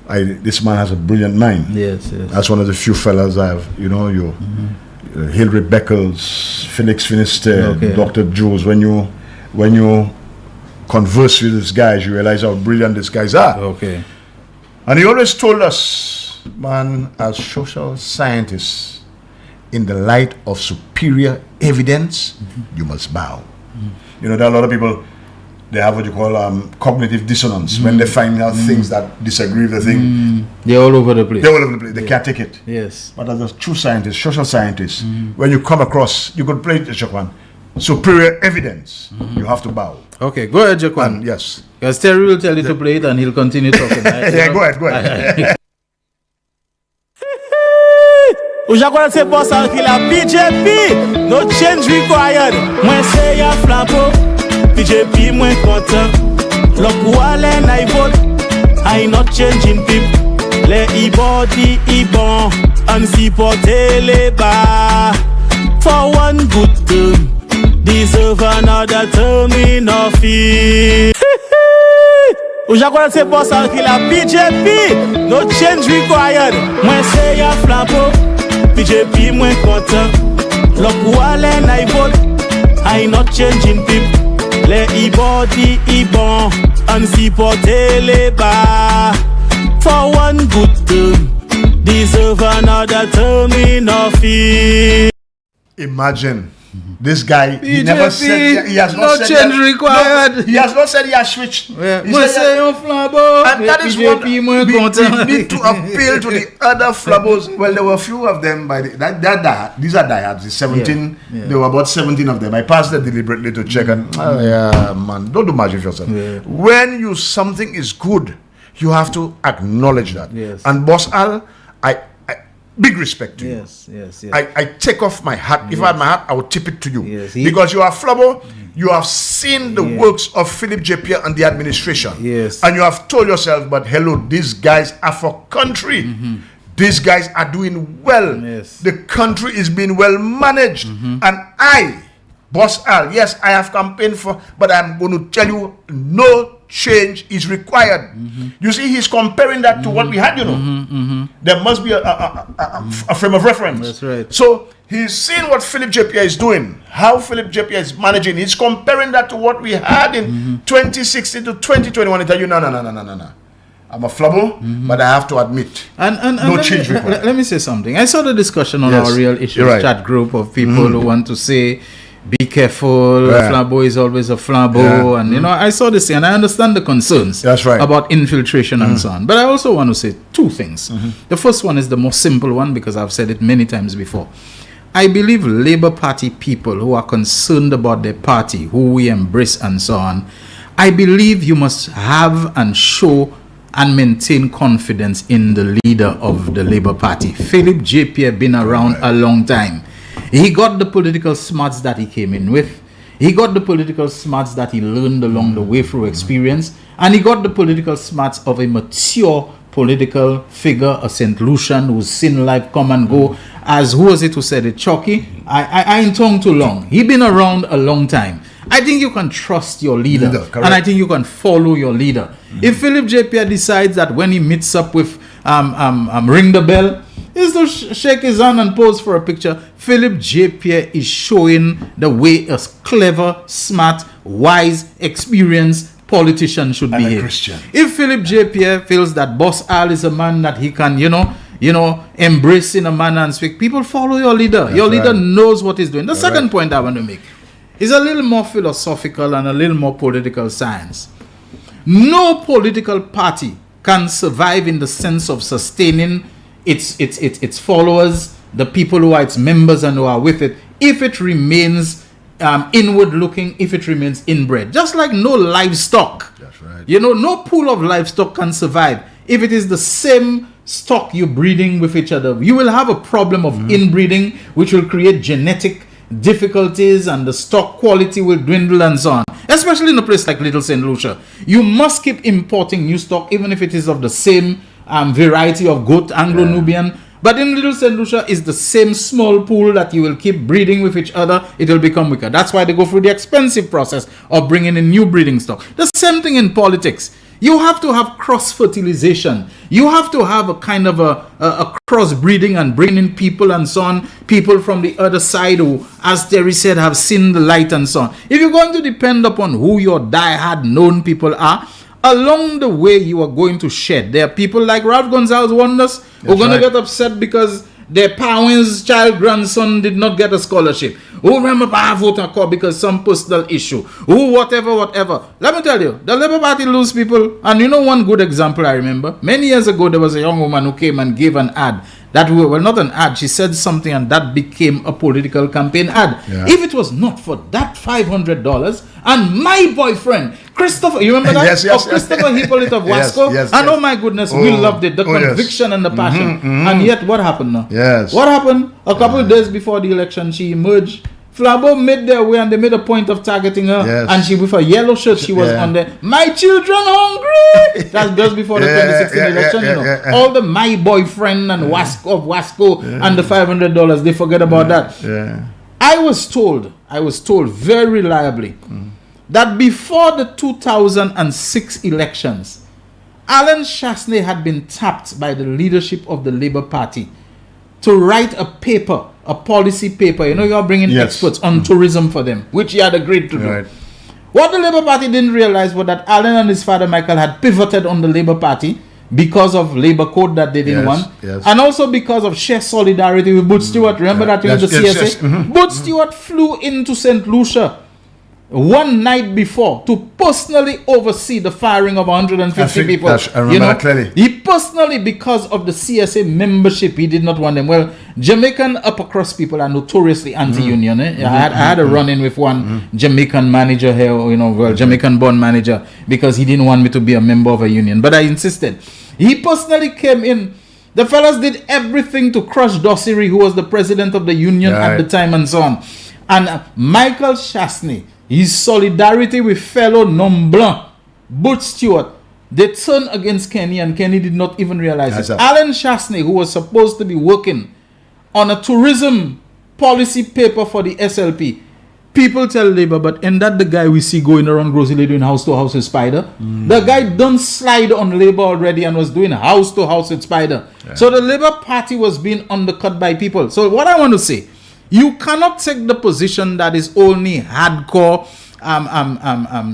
This man has a brilliant mind. Yes. That's one of the few fellas I have. Hilary Beckles, Felix Finister, Dr. Jules. When you converse with these guys, you realize how brilliant these guys are. Okay. And he always told us, man, as social scientists, in the light of superior evidence, you must bow. There are a lot of people, they have what you call cognitive dissonance. When they find out things that disagree with the thing, they're all over the place. They can't take it. Yes. But as a true scientist, social scientist, when you come across, you could play it, Jaquan, superior evidence, you have to bow. Okay, go ahead, Jaquan. Yes. Because Terry will tell you to play it and he'll continue talking. Go ahead. Ou j'accorde c'est boss al ki la BJP, no change required. Mwen se ya flampo, BJP mwen kontan. Lok wale na vote, I not changing pip. Le i-body i-bon, an sipote le ba. For one good term, deserve another term in office. Ou j'accorde c'est boss al ki la BJP, no change required. Mwen se ya flampo, BJP mwen kontan. Lok wale na vote, I not changing pip. Le i-body i-bon, an sipote le ba. For one good term, deserve another term in office. Imagine. This guy, BJP, he never said he has not no said change required. No, he has not said he has switched. Yeah. He said and that is what we need to appeal to the other flabos. Well, there were a few of them by these are diehards. The 17, there were about 17 of them. I passed there deliberately to check and man, don't do much of yourself. Yeah. When something is good, you have to acknowledge that. Yes. And Boss Al, big respect to you. Yes. I take off my hat. If I had my hat, I would tip it to you. Yes, because you are Flabo, you have seen the works of Philip J. Pierre and the administration. Yes. And you have told yourself, but hello, these guys are for country. These guys are doing well. Yes. The country is being well managed. And I, Boss Al, yes, I have campaigned for, but I'm going to tell you, no change is required. You see, he's comparing that to what we had, you know. There must be a frame of reference. That's right. So he's seeing what Philip J. Pierre is doing, how Philip J. Pierre is managing. He's comparing that to what we had in 2016 to 2021. He tell you, no. I'm a Flabo, but I have to admit, no change required. Let me say something. I saw the discussion on our Real Issues chat group of people who want to say, be careful, Flabo is always a Flabo, and you know, I saw this and I understand the concerns about infiltration and so on. But I also want to say two things. The first one is the most simple one, because I've said it many times before. I believe Labour Party people who are concerned about their party, who we embrace and so on, I believe you must have and show and maintain confidence in the leader of the Labour Party. Philip J. Pierre been around a long time. He got the political smarts that he came in with. He got the political smarts that he learned along the way through experience. And he got the political smarts of a mature political figure, a St. Lucian who's seen life come and go. As who was it who said it? Chucky? I ain't tongue too long. He been around a long time. I think you can trust your leader and I think you can follow your leader. If Philip J. Pierre decides that when he meets up with Ring the Bell, is to shake his hand and pose for a picture, Philip J. Pierre is showing the way a clever, smart, wise, experienced politician should be. If Philip J. Pierre feels that Boss Al is a man that he can, embrace in a manner and speak, people follow your leader. Your leader knows what he's doing. The second point I want to make is a little more philosophical and a little more political science. No political party can survive in the sense of sustaining its followers, the people who are its members and who are with it, if it remains inward looking, if it remains inbred. Just like no livestock. That's right. No pool of livestock can survive. If it is the same stock you're breeding with each other, you will have a problem of inbreeding, which will create genetic difficulties and the stock quality will dwindle and so on. Especially in a place like Little St. Lucia. You must keep importing new stock, even if it is of the same variety of goat, Anglo-Nubian. But in Little St. Lucia is the same small pool that you will keep breeding with each other. It will become weaker. That's why they go through the expensive process of bringing in new breeding stock. The same thing in politics. You have to have cross-fertilization. You have to have a kind of a cross-breeding and bringing in people and so on. People from the other side who, as Terry said, have seen the light and so on. If you're going to depend upon who your die-hard known people are, along the way you are going to shed. There are people like Ralph Gonzalez Wonders who are going to get upset because their parents' child grandson did not get a scholarship. Who remember voter call because some personal issue. Who whatever. Let me tell you, the Labour Party lose people. And one good example I remember. Many years ago there was a young woman who came and gave an ad. Not an ad. She said something and that became a political campaign ad. Yeah. If it was not for that $500 and my boyfriend, Christopher, you remember that? Yes. Christopher Hippolyte of Wasco. Yes. Oh my goodness, we loved it. The conviction and the passion. And yet what happened now? Yes. What happened? A couple of days before the election, she emerged. Flabo made their way and they made a point of targeting her. Yes. And she, with a yellow shirt, she was on there. My children hungry. That's just before the 2016 election, All the my boyfriend and Wasco and the $500, they forget about that. Yeah. I was told very reliably that before the 2006 elections, Alan Chasney had been tapped by the leadership of the Labour Party to write a paper, a policy paper. You are bringing experts on tourism for them, which he had agreed to do. Right. What the Labour Party didn't realize was that Alan and his father Michael had pivoted on the Labour Party because of Labour Code that they didn't want, and also because of sheer solidarity with Butch Stewart. Remember that the CSA? Yes. Butch Stewart flew into St. Lucia one night before to personally oversee the firing of 150 people. I remember that clearly. He personally, because of the CSA membership, he did not want them. Well, Jamaican upper crust people are notoriously anti-union. I had a run-in with one Jamaican manager here, Jamaican born manager, because he didn't want me to be a member of a union. But I insisted. He personally came in The fellas did everything to crush Dossiri, who was the president of the union at the time, and so on. And Michael Chasney, his solidarity with fellow Nom Blanc, Butch Stewart, they turned against Kenny, and Kenny did not even realize it. Alan Chasney, who was supposed to be working on a tourism policy paper for the SLP, people tell Labour, but ain't that the guy we see going around grocery doing house to house with Spider? The guy done slide on Labour already and was doing house to house with Spider. So the Labour Party was being undercut by people. So what I want to say, you cannot take the position that is only hardcore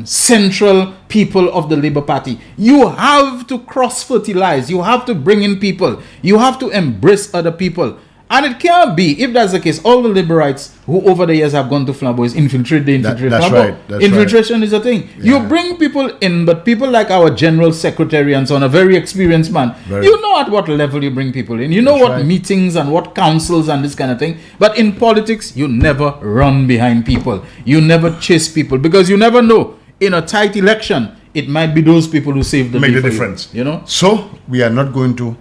central people of the Labour Party. You have to cross-fertilize. You have to bring in people. You have to embrace other people. And it can't be, if that's the case, all the Liberites who over the years have gone to Flambeau infiltrate That's Flambeau. right. That's Infiltration is a thing. You bring people in, but people like our General Secretary and so on, a very experienced man, you know at what level you bring people in. You know what meetings and what councils and this kind of thing. But in politics, you never run behind people. You never chase people, because you never know. In a tight election, it might be those people who save the day. Make the difference. You know? So we are not going to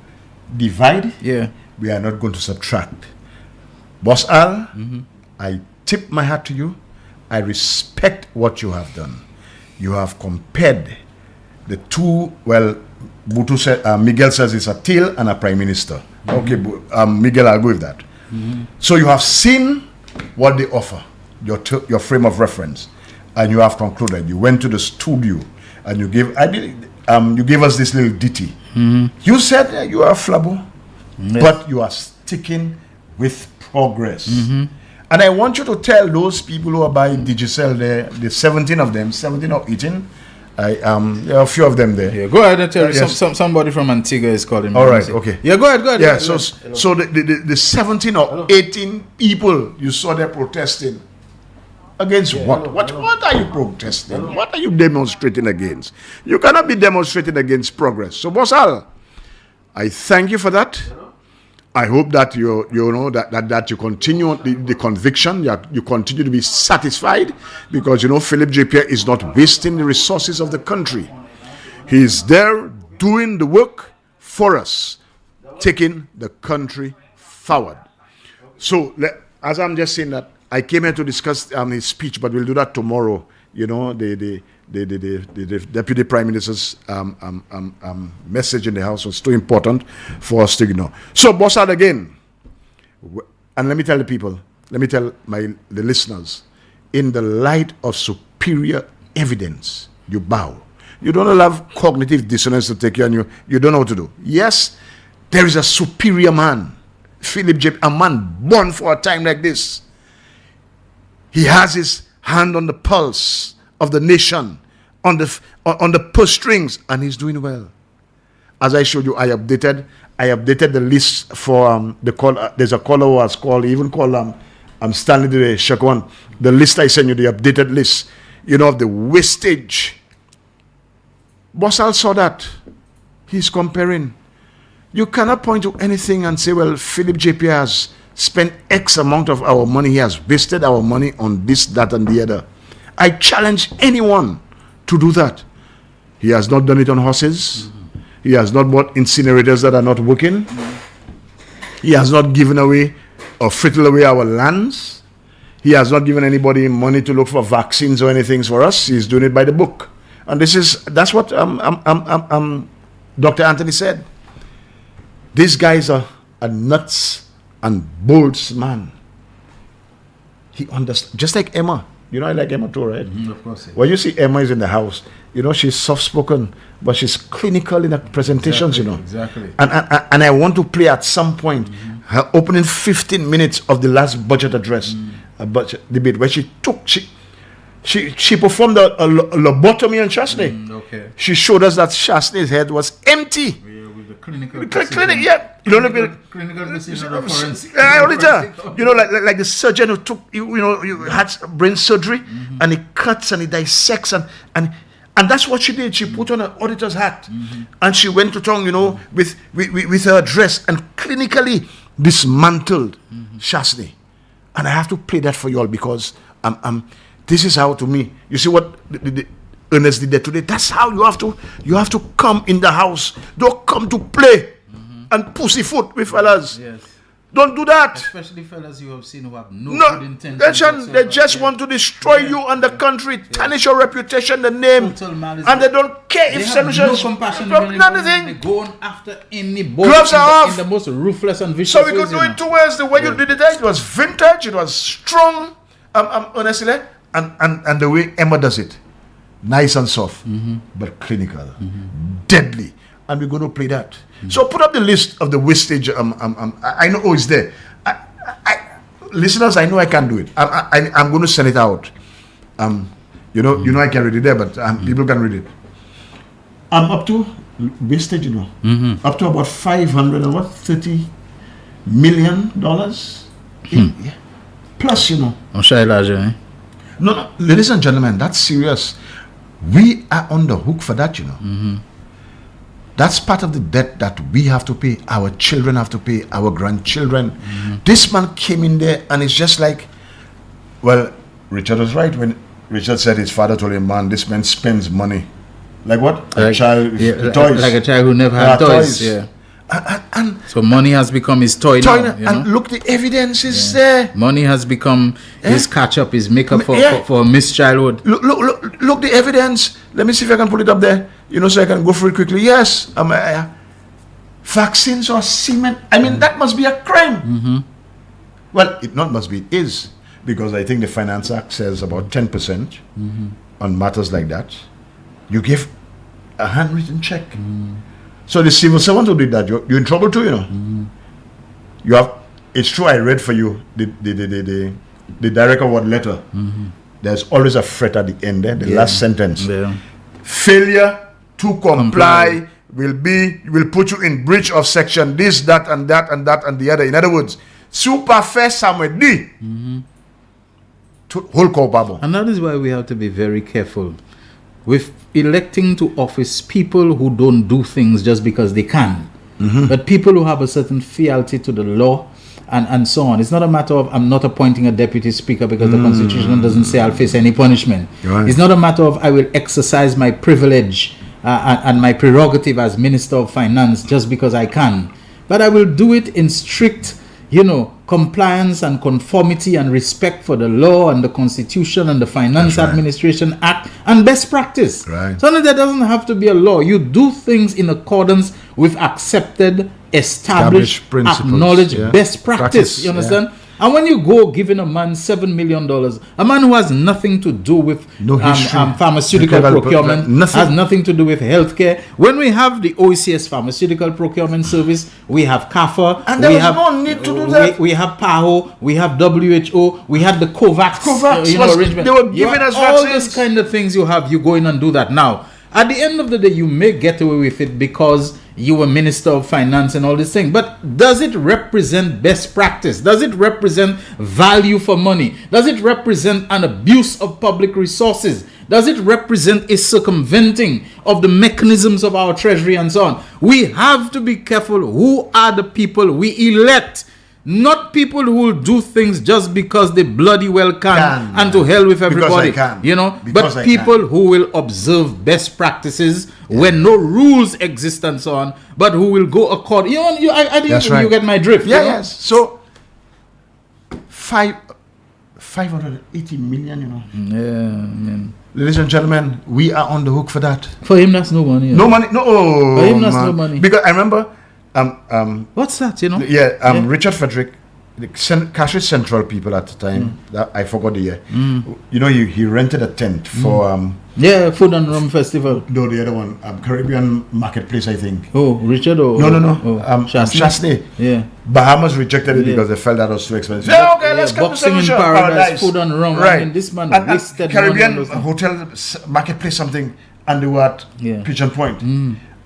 divide. Yeah. We are not going to subtract. Boss Al, I tip my hat to you. I respect what you have done. You have compared the two, well, Butu said, Miguel says it's a tail and a prime minister. Okay, Miguel, I'll go with that. So you have seen what they offer, your frame of reference, and you have concluded. You went to the studio and you gave, you gave us this little ditty. You said you are a flabbo. But you are sticking with progress. And I want you to tell those people who are buying Digicel there, the 17 of them, 17 or 18, there are a few of them there. Yeah, go ahead and tell me. Somebody from Antigua is calling me. All right, okay. Yeah, go ahead. Yeah, so the 17 or 18 people you saw there protesting against what? What are you protesting? What are you demonstrating against? You cannot be demonstrating against progress. So, Boss Al, I thank you for that. I hope that you know that you continue the conviction, you continue to be satisfied, because Philip J. Pierre is not wasting the resources of the country. He is there doing the work for us, taking the country forward. So as I'm just saying that, I came here to discuss his speech, but we'll do that tomorrow. The Deputy Prime Minister's message in the House was too important for us to ignore. So, Boss Ad again, and let me tell the people, let me tell the listeners, in the light of superior evidence, you bow. You don't allow cognitive dissonance to take you, and you don't know what to do. Yes, there is a superior man, Philip J. a man born for a time like this. He has his hand on the pulse of the nation, on the purse strings, and he's doing well. As I showed you, I updated the list for the call. There's a caller who has called. He even called Stanley today, Shakwan. The list I sent you, the updated list, of the wastage. Boss Al saw that. He's comparing. You cannot point to anything and say, well, Philip JP has spent X amount of our money. He has wasted our money on this, that, and the other. I challenge anyone to do that. He has not done it on horses. He has not bought incinerators that are not working. He has not given away or frittled away our lands. He has not given anybody money to look for vaccines or anything for us. He's doing it by the book. And that's what Dr. Anthony said. This guy is a nuts and bolts man. He understands, just like Emma. I like Emma too, right? Of course. Well, you see Emma is in the house. She's soft-spoken, but she's clinical in her presentations, Exactly. And I want to play at some point her opening 15 minutes of the last budget address, a budget debate, where she performed a lobotomy on Chasney. Okay. She showed us that Chasney's head was empty. With the clinical clinic, yeah. Clinical decision of forensic. Like the surgeon who took you had brain surgery, and he cuts and he dissects and that's what she did. She put on an auditor's hat, and she went to town, with her address, and clinically dismantled Chasney. And I have to play that for you all, because this is how, to me, you see what the Ernest did there today. That's how you have to come in the house. Don't come to play. and pussyfoot with fellas. Yes. Don't do that. Especially fellas you have seen who have no No, good intentions. they just want to destroy you and the country, tarnish your reputation, the name, and they don't care if solutions. No compassion. Nothing. They go on after any boy Gloves are off. in the most ruthless and vicious So we ways, could do it two ways. The way you did it was vintage. It was strong. Honestly, and the way Emma does it, nice and soft, but clinical, deadly. And we're going to play that. So put up the list of the wastage. I know it's there. Listeners, I know I can't do it. I'm going to send it out. You know I can read it there, but people can read it. I'm up to wastage, up to about $530 million. Yeah. Plus, No, ladies and gentlemen, that's serious. We are on the hook for that, That's part of the debt that we have to pay, our children have to pay, our grandchildren. This man came in there and it's just like, well, Richard was right when Richard said his father told him, man, this man spends money. Like what? Like, toys. Like a child who never had toys. Yeah. And so money has become his toy now. And look, the evidence is there. Money has become his catch-up, his makeup for a missed childhood. Look, the evidence. Let me see if I can put it up there. So I can go through it quickly. Yes. Vaccines or semen. I mean, that must be a crime. Well, it not must be. It is. Because I think the Finance Act says about 10% on matters like that. You give a handwritten check. So the civil servant who did that, you're in trouble too, You have. It's true. I read for you the direct award letter. There's always a fret at the end there. The last sentence. Failure to comply will put you in breach of section this, that, and that, and that, and the other. In other words, super fair somewhere D. Whole culpable. And that is why we have to be very careful with electing to office people who don't do things just because they can, but people who have a certain fealty to the law and so on. It's not a matter of I'm not appointing a deputy speaker because the constitution doesn't say I'll face any punishment. Right. It's not a matter of I will exercise my privilege and my prerogative as Minister of Finance just because I can, but I will do it in strict compliance and conformity and respect for the law and the Constitution and the Finance Administration Act and best practice. Right. So there doesn't have to be a law. You do things in accordance with accepted, established acknowledged best practice. You understand? Yeah. And when you go giving a man $7 million, a man who has nothing to do with pharmaceutical procurement, has nothing to do with healthcare. When we have the OECS Pharmaceutical Procurement Service, we have CAFA, and there was no need to do that. We have PAHO, we have WHO, we had the COVAX arrangement. They were giving us all vaccines. those kind of things you go in and do that. Now, at the end of the day, you may get away with it because you were Minister of Finance and all this thing. But does it represent best practice? Does it represent value for money? Does it represent an abuse of public resources? Does it represent a circumventing of the mechanisms of our treasury and so on? We have to be careful who are the people we elect. Not people who will do things just because they bloody well can and to hell with everybody. But people who will observe best practices when no rules exist and so on, but who will go according. I think you get my drift. Yes. So 580 million. Ladies and gentlemen, we are on the hook for that. For him, that's no money. No money. No. For him, that's no money. Because I remember. What's that? Richard Frederick, the Cashew Central people at the time. I forgot the year. He rented a tent for Food and Rum Festival. No, the other one, Caribbean Marketplace, I think. Oh, Richard or Chasney. Yeah. Bahamas rejected it because they felt that was too expensive. Let's come to Boxing in Paradise, Food and Rum. Right. I mean, this man wasted Caribbean Hotel Marketplace something, and they were at Pigeon Point.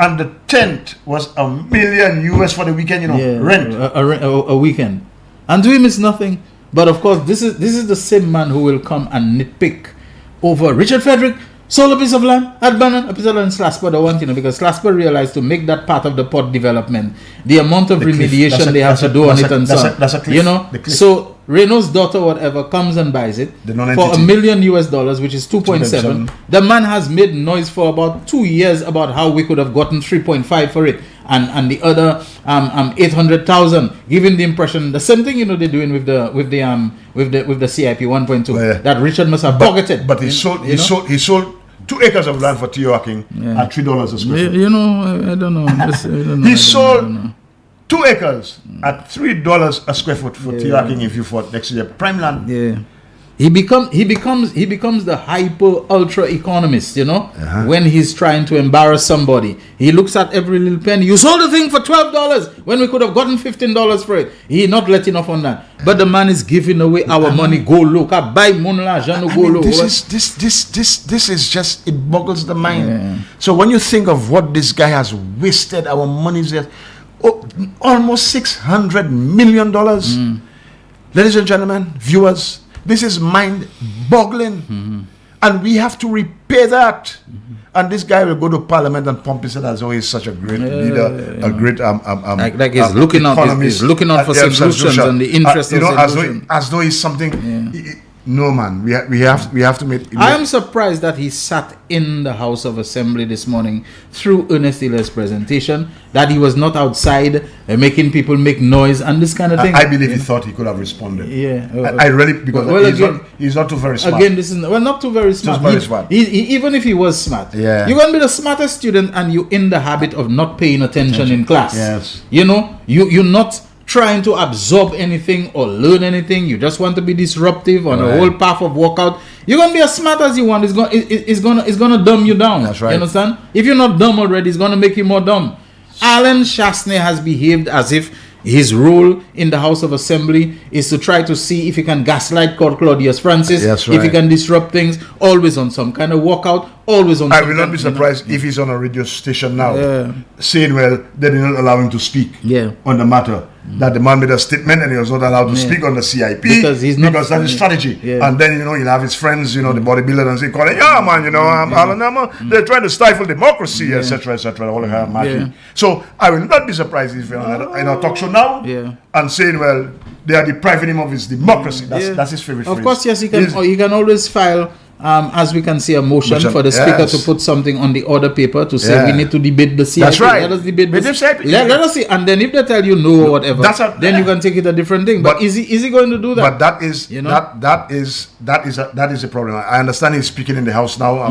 And the tent was $1 million US for the weekend, rent. A weekend. And to him it's nothing. But of course, this is the same man who will come and nitpick over Richard Frederick sold a piece of land at Bannon, a piece of land in Slasper, because Slasper realized to make that part of the port development, the amount of remediation they have to do on it and so on. That's a cliff. So Renault's daughter, whatever, comes and buys it for $1 million US, which is 2.7. The man has made noise for about 2 years about how we could have gotten 3.5 for it, and the other 800,000, giving the impression the same thing they're doing with the CIP 1.2 that Richard must have pocketed. But he sold 2 acres of land for Teoaking at $3 a square foot. I don't know. He sold 2 acres at $3 a square foot for Teoaking if you fought next year. Prime land. Yeah. He becomes the hyper ultra economist, when he's trying to embarrass somebody. He looks at every little penny. You sold the thing for $12 when we could have gotten $15 for it. He not letting off on that. But the man is giving away our money. Go look. I buy Munla, Jano go look. This is just, it boggles the mind. Yeah. So when you think of what this guy has wasted our money, almost $600 million. Ladies and gentlemen, viewers, this is mind-boggling, and we have to repay that. And this guy will go to Parliament and pump his head as though he's such a great leader, a great like he's looking out, he's looking out for solutions and the interest of solutions. As though he's something. No, man, we have to make. I am surprised that he sat in the House of Assembly this morning through Ernest Hiller's presentation, that he was not outside making people make noise and this kind of thing. I believe he thought he could have responded. Yeah, I really, because he's not too very smart. Again, this is not too very smart. Even if he was smart, you're going to be the smartest student, and you're in the habit of not paying attention in class. Yes, you're not trying to absorb anything or learn anything. You just want to be disruptive on a whole path of workout. You're gonna be as smart as you want. It's gonna dumb you down. That's right. You understand? If you're not dumb already, it's gonna make you more dumb. Alan Shastney has behaved as if his role in the House of Assembly is to try to see if he can gaslight Claudius Francis, if he can disrupt things, always on some kind of walkout, always on. I will not be surprised if he's on a radio station now saying, well, they did not allow him to speak on the matter. That the man made a statement and he was not allowed to speak on the CIP because that's his strategy. And then he'll have his friends, the bodybuilder, and say, calling, they're trying to stifle democracy, etc., all that kind of So I will not be surprised if you're in a talk show now and saying, well, they are depriving him of his democracy. That's his favorite phrase. Of course, yes, he can always file. As we can see, a motion for the speaker to put something on the order paper to say we need to debate the CIP. That's right. Let us debate let us see. And then if they tell you no or whatever, then you can take it a different thing. But is he going to do that? But that is that is a problem. I understand he's speaking in the House now.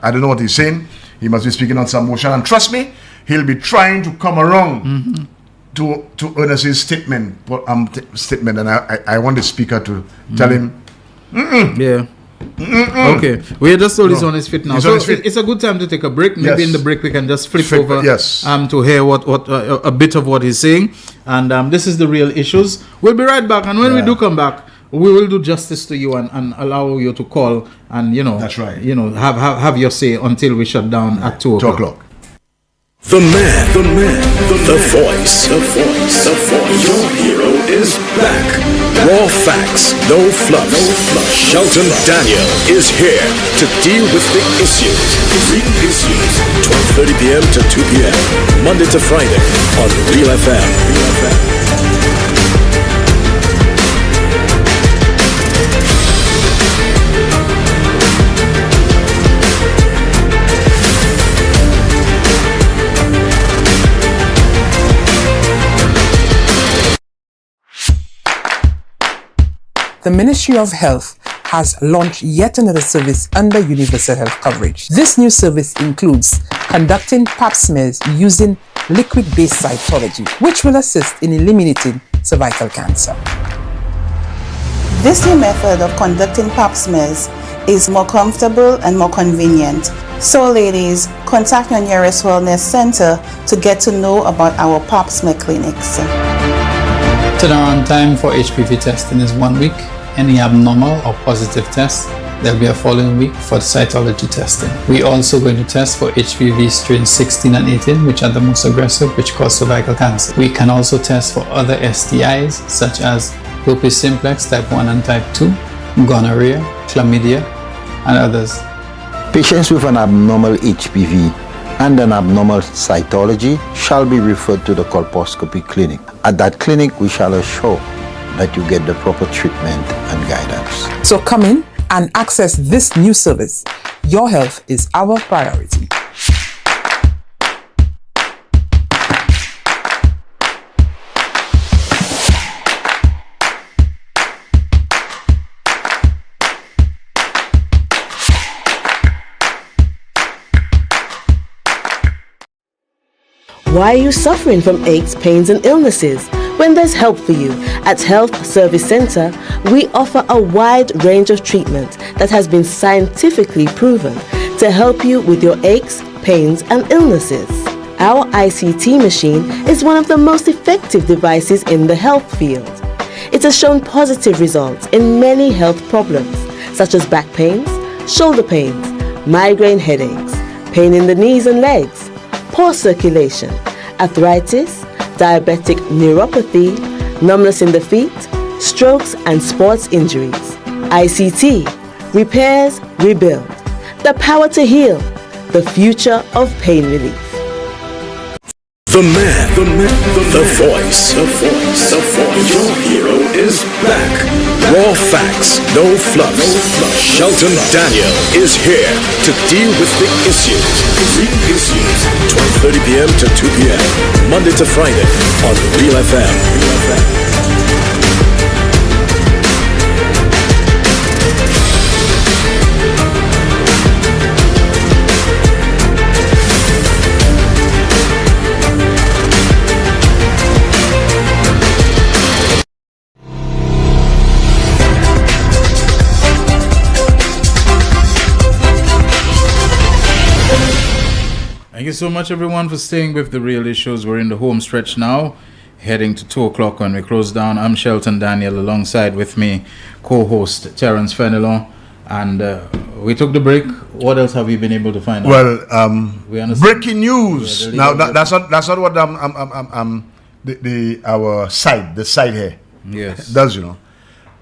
I don't know what he's saying. He must be speaking on some motion. And trust me, he'll be trying to come around to Ernest's statement. And I want the speaker to tell him. Okay, we are just told he's on his feet now. So it's a good time to take a break. Maybe in the break we can just flip over to hear what a bit of what he's saying. And this is the real issues. We'll be right back. And when we do come back, we will do justice to you and allow you to call and that's right. Have your say until we shut down at 2 o'clock. The man, the voice. Your hero is back. Raw facts, no fluff. Shelton Daniel is here to deal with the issues. Real issues. 12:30 p.m. to 2 p.m. Monday to Friday on Real FM. The Ministry of Health has launched yet another service under universal health coverage. This new service includes conducting pap smears using liquid-based cytology, which will assist in eliminating cervical cancer. This new method of conducting pap smears is more comfortable and more convenient. So ladies, contact your nearest wellness center to get to know about our pap smear clinics. Turnaround time for HPV testing is 1 week. Any abnormal or positive test, there'll be a following week for the cytology testing. We're also going to test for HPV strains 16 and 18, which are the most aggressive, which cause cervical cancer. We can also test for other STIs, such as herpes simplex type 1 and type 2, gonorrhea, chlamydia, and others. Patients with an abnormal HPV and an abnormal cytology shall be referred to the colposcopy clinic. At that clinic, we shall assure that you get the proper treatment and guidance. So come in and access this new service. Your health is our priority. Why are you suffering from aches, pains, and illnesses? When there's help for you. At Health Service Center, we offer a wide range of treatment that has been scientifically proven to help you with your aches, pains, and illnesses. Our ICT machine is one of the most effective devices in the health field. It has shown positive results in many health problems, such as back pains, shoulder pains, migraine headaches, pain in the knees and legs, poor circulation, arthritis, diabetic neuropathy, numbness in the feet, strokes and sports injuries. ICT, repairs, rebuild. The power to heal, the future of pain relief. The man, the voice. Your hero is back. Raw facts, no fluffs. Shelton Daniel is here to deal with the issues. Big issues. 12:30 p.m. to 2 p.m. Monday to Friday on Real FM. Thank you so much, everyone, for staying with the real issues. We're in the home stretch now, heading to 2 o'clock when we close down. I'm Shelton Daniel, alongside with me, co-host Terence Fenelon, and we took the break. What else have you been able to find out? Well, breaking news. Yeah, now that's not what our side, the side here, does. You know,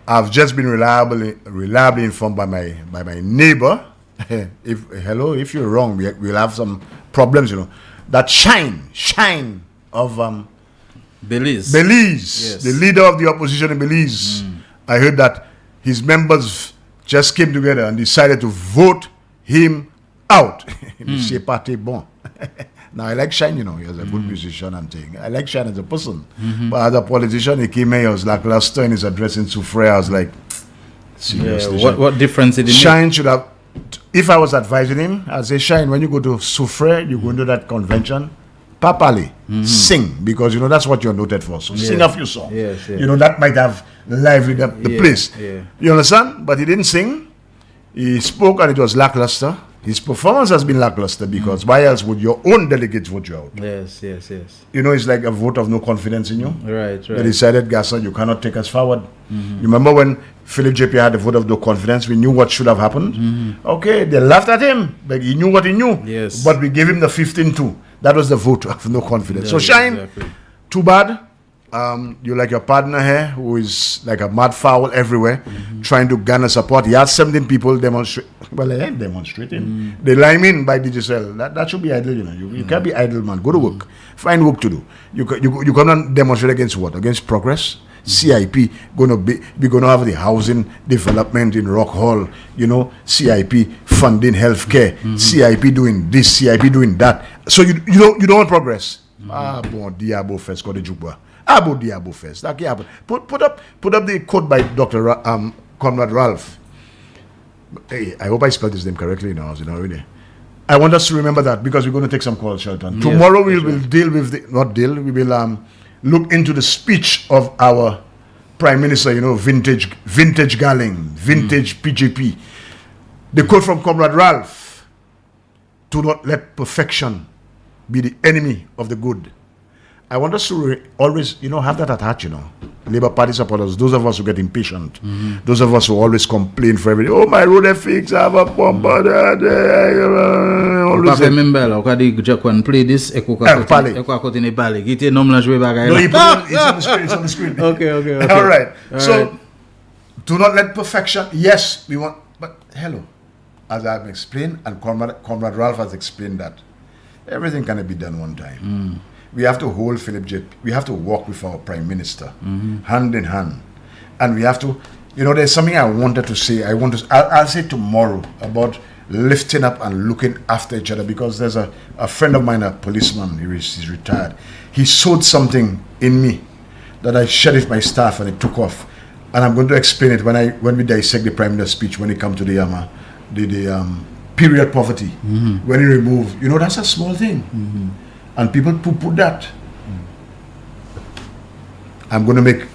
I've just been reliably informed by my neighbor. If you're wrong, we'll have some problems, you know. That shine of Belize, yes. The leader of the opposition in Belize. I heard that his members just came together and decided to vote him out. Now I like Shine, you know, he's a good musician and thing. I like Shine as a person. But as a politician, he came here, he was lackluster in his address in Soufriere. I was like, seriously. What difference did it make? Shine should have. If I was advising him, I'd say, Shine, when you go to Soufriere, you go into that convention, papali, sing, because, you know, that's what you're noted for. So sing a few songs. You know, that might have livened up the place. You understand? But he didn't sing. He spoke and it was lackluster. His performance has been lackluster because why else would your own delegates vote you out? Yes. You know, it's like a vote of no confidence in you. Right. They decided, Gasson, you cannot take us forward. You remember when Philip JP had a vote of no confidence, we knew what should have happened. Okay, they laughed at him, but he knew what he knew. Yes. But we gave him the 15-2. That was the vote of no confidence. So Shine, too bad. You like your partner here, who is like a mad fowl everywhere, trying to garner support. He had 17 people demonstrating. Well, they ain't demonstrating. They lime in by Digicel. That should be idle, you know. You can't be idle, man. Go to work. Find work to do. You cannot demonstrate against what? Against progress? CIP gonna have the housing development in Rock Hall, you know, CIP funding healthcare, CIP doing this, CIP doing that. So you don't want progress. Bon diabo first, got the jukba. About diabo first. That can't happen. Put up the quote by Dr. Conrad Ralph. Hey, I hope I spelled his name correctly now, you know, really. I want us to remember that because we're going to take some calls, Shelton. Tomorrow we will deal with we will look into the speech of our Prime Minister, you know, vintage Garling, vintage PJP. The quote from Comrade Ralph: "Do not let perfection be the enemy of the good." I want us to always, you know, have that at heart, you know. Labour Party supporters, those of us who get impatient, those of us who always complain for everything. Oh, my road is fixed, I have a pump. Always play this. No, it's on the screen. Okay. All right. So, do not let perfection. Yes, we want, but hello. As I've explained, and Comrade Ralph has explained that everything cannot be done one time. We have to hold Philip J. We have to walk with our Prime Minister, hand in hand, And we have to, there's something I wanted to say. I'll say tomorrow about lifting up and looking after each other, because there's a friend of mine, a policeman, he's retired. He sowed something in me that I shared with my staff and it took off. And I'm going to explain it when we dissect the Prime Minister's speech, when it comes to the period poverty. When he removed, that's a small thing. And people put that. I'm going to make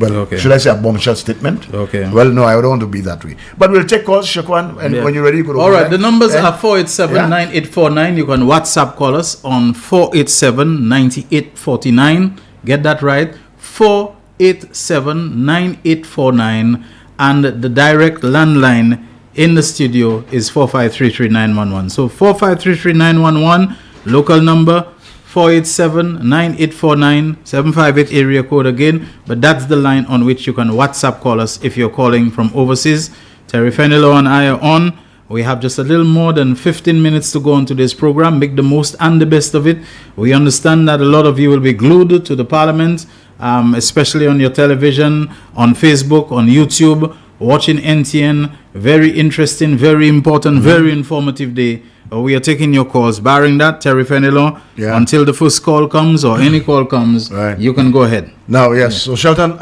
should I say a bombshell statement? Okay. Well, no, I don't want to be that way. But we'll take calls, Shakwan, and when you're ready, you go to all right, the numbers are 487-9849. You can WhatsApp call us on 487-9849. Get that right. 487-9849. And the direct landline in the studio is 4533911. So 4533911, local number 487-9849, 758 area code again, but that's the line on which you can WhatsApp call us if you're calling from overseas. Terry Fenelo and I are on. We have just a little more than 15 minutes to go on today's program. Make the most and the best of it. We understand that a lot of you will be glued to the parliament, especially on your television, on Facebook, on YouTube, watching NTN. Very interesting, very important, very informative day. We are taking your calls. Barring that, Terry Fenelo, until the first call comes or any call comes, you can go ahead. Now, yes. So, Shelton,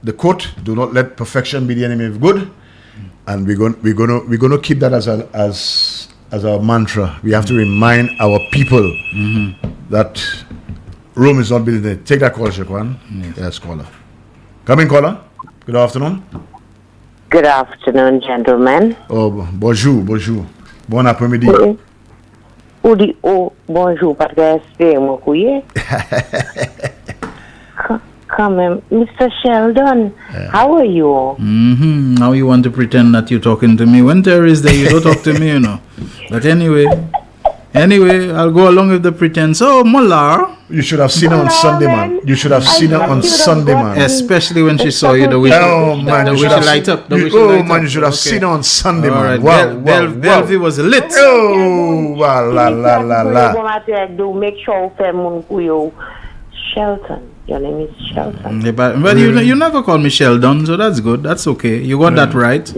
the quote: "Do not let perfection be the enemy of good," and we're going to keep that as our mantra. We have to remind our people that Rome is not built in it. Take that call, Shakwan. Yes, caller. Come in, caller. Good afternoon. Good afternoon, gentlemen. Oh, bonjour. Bon après-midi. Bonjour, parce que come in. Mr. Sheldon, how are you? Now you want to pretend that you're talking to me. When Terry is there, you don't talk to me, But anyway, I'll go along with the pretense. Oh, Mullah. You should have seen her on Sunday, man. You should have seen her on Sunday, man. Especially when she saw you, the way she light up. You should have seen her on Sunday, man. Wow. Belvie was lit. Oh, wow, la. Make sure Shelton. Your name is Shelton. But you never call me Sheldon, so that's good. That's okay. You got that right.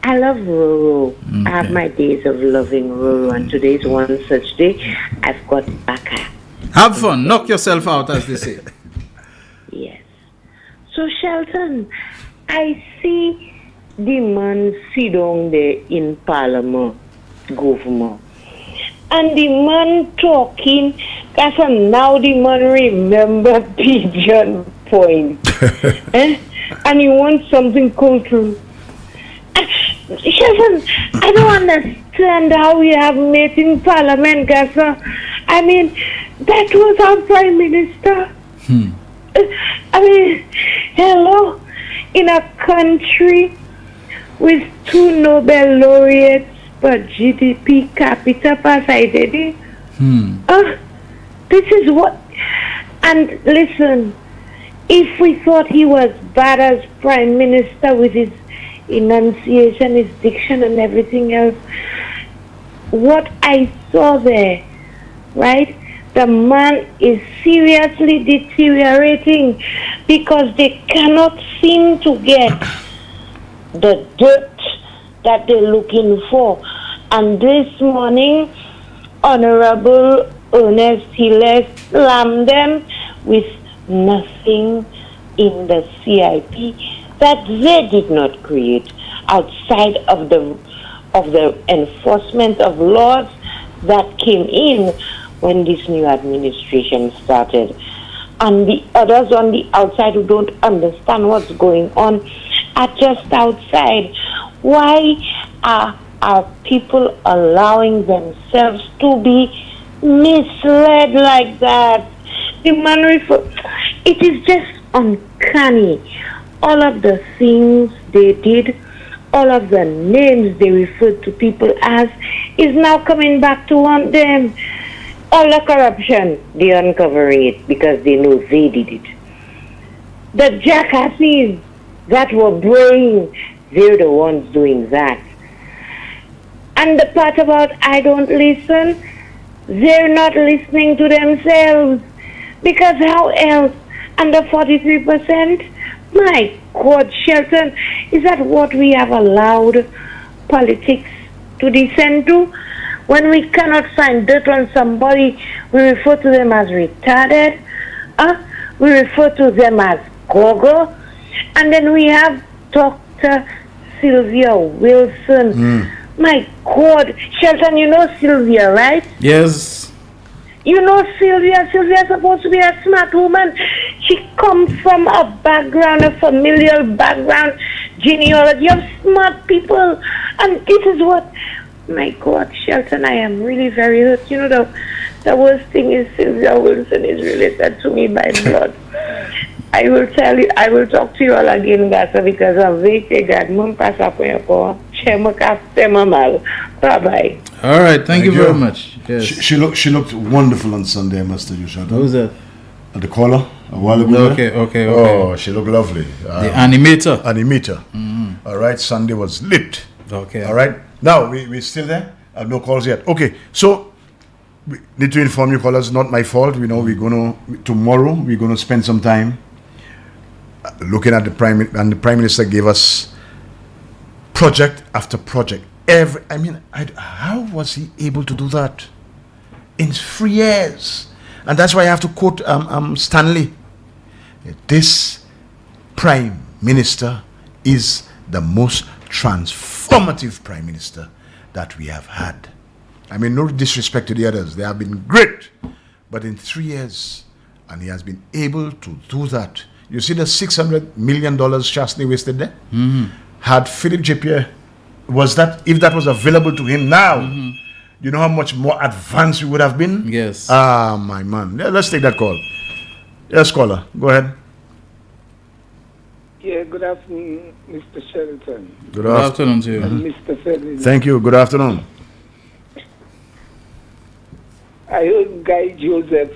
I love Roro. I have my days of loving Roro, and today's one such day. I've got Baka. Have fun. Knock yourself out, as they say. Yes. So, Shelton, I see the man sit down there in Parliament, government. And the man talking, because now the man remember Pigeon Point. And he wants something cultural. Shelton, I don't understand how we have met in Parliament, Gasa. I mean, that was our Prime Minister. I mean, hello, in a country with 2 Nobel laureates per GDP capita per side. This is what, and listen, if we thought he was bad as Prime Minister with his enunciation, his diction and everything else, what I saw there, right? The man is seriously deteriorating because they cannot seem to get the dirt that they're looking for. And this morning, Honorable Ernest Hiller slammed them with nothing in the CIP that they did not create outside of the enforcement of laws that came in when this new administration started. And the others on the outside who don't understand what's going on are just outside. Why are people allowing themselves to be misled like that? The man it is just uncanny. All of the things they did, all of the names they referred to people as, is now coming back to haunt them. All the corruption, they're uncovering it because they know they did it. The jackasses that were braying, they're the ones doing that. And the part about I don't listen, they're not listening to themselves. Because how else? Under 43%, My God, Shelton, is that what we have allowed politics to descend to? When we cannot find dirt on somebody, we refer to them as retarded. We refer to them as gogo. And then we have Dr. Sylvia Wilson. My God, Shelton, you know Sylvia, right? Yes. You know Sylvia. Sylvia's supposed to be a smart woman. She comes from a background, a familial background, genealogy of smart people. And this is what, my God, Shelton, I am really very hurt. You know, the worst thing is Sylvia Wilson is related to me by blood. I will tell you, I will talk to you all again, Gasa, because of the God, mum pasa po yako. Bye-bye. All right, thank you very much. Yes. She looked wonderful on Sunday, I must tell you, Shelton. Who's that? The caller a while ago. Okay. Oh, she looked lovely. The animator. All right, Sunday was lit. Okay. All right. Now, we're still there? No calls yet. Okay, so we need to inform you, callers, not my fault. We know tomorrow we're going to spend some time looking at the Prime Minister gave us project after project. How was he able to do that in 3 years? And that's why I have to quote Stanley. This Prime Minister is the most transformative Prime Minister that we have had. I mean, no disrespect to the others. They have been great. But in 3 years, and he has been able to do that. You see the $600 million Chastney wasted there? Had Philip J. Pierre, if that was available to him now, you know how much more advanced we would have been? Yes. My man. Yeah, let's take that call. Yes, caller. Go ahead. Yeah, good afternoon, Mr. Shelton. Good afternoon to you. And Mr. Felix. Thank you. Good afternoon. I heard Guy Joseph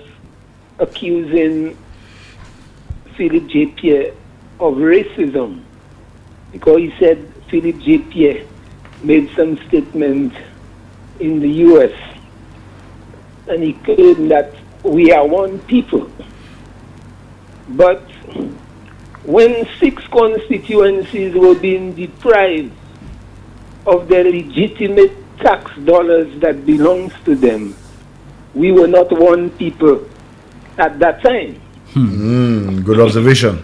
accusing Philip J. Pierre of racism because he said Philip J. Pierre made some statement in the U.S. and he claimed that we are one people. But when 6 constituencies were being deprived of their legitimate tax dollars that belongs to them, we were not one people at that time. Good observation.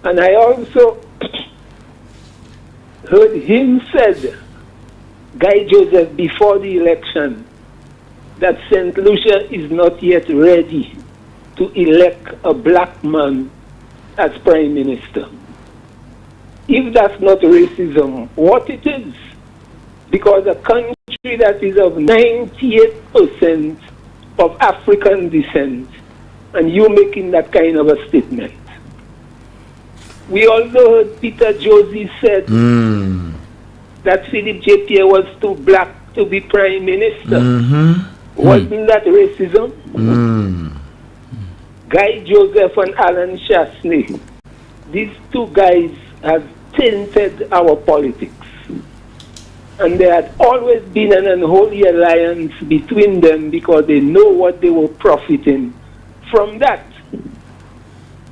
And I also heard him said, Guy Joseph, before the election, that St. Lucia is not yet ready to elect a black man as Prime Minister. If that's not racism, what it is? Because a country that is of 98% of African descent, and you making that kind of a statement. We also heard Peter Josie said that Philip J. Pierre was too black to be Prime Minister. Wasn't that racism? Guy Joseph and Alan Chastney, these two guys have tainted our politics. And there had always been an unholy alliance between them because they know what they were profiting from that.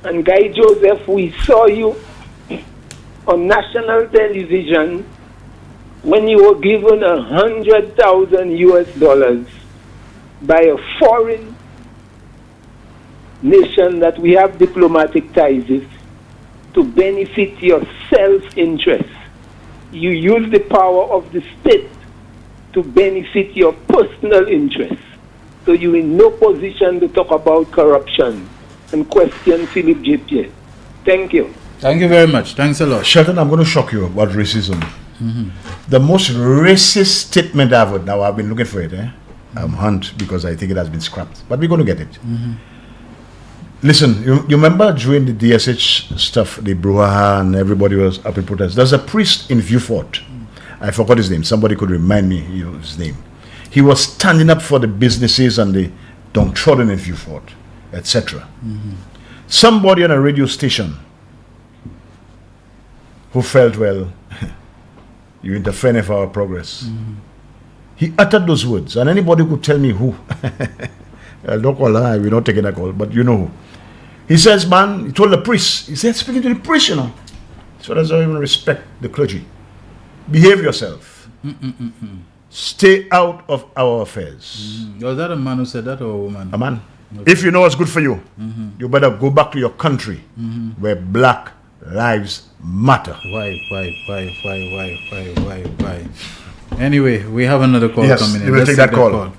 And Guy Joseph, we saw you on national television when you were given $100,000 by a foreign nation that we have diplomatic ties with to benefit your self-interest. You use the power of the state to benefit your personal interests. So you're in no position to talk about corruption and question Philip J. Pierre. Thank you. Thank you very much. Thanks a lot. Shelton, I'm going to shock you about racism. The most racist statement I've heard, now I've been looking for it, Hunt, because I think it has been scrapped. But we're going to get it. Listen, you remember during the DSH stuff, the brouhaha and everybody was up in protest. There's a priest in Vieux-Fort. I forgot his name. Somebody could remind me his name. He was standing up for the businesses and the downtrodden in Vieux-Fort, etc. Somebody on a radio station who felt, well, you interfere with our progress. He uttered those words, and anybody could tell me who. Don't call her, we're not taking a call, but you know who. He says, man, he told the priest, he said, speaking to the priest, you know. So doesn't even respect the clergy. Behave yourself. Stay out of our affairs. Was that a man who said that or a woman? A man. Okay. If you know what's good for you, you better go back to your country where black lives matter. Why? Anyway, we have another call coming in. Let's take that call.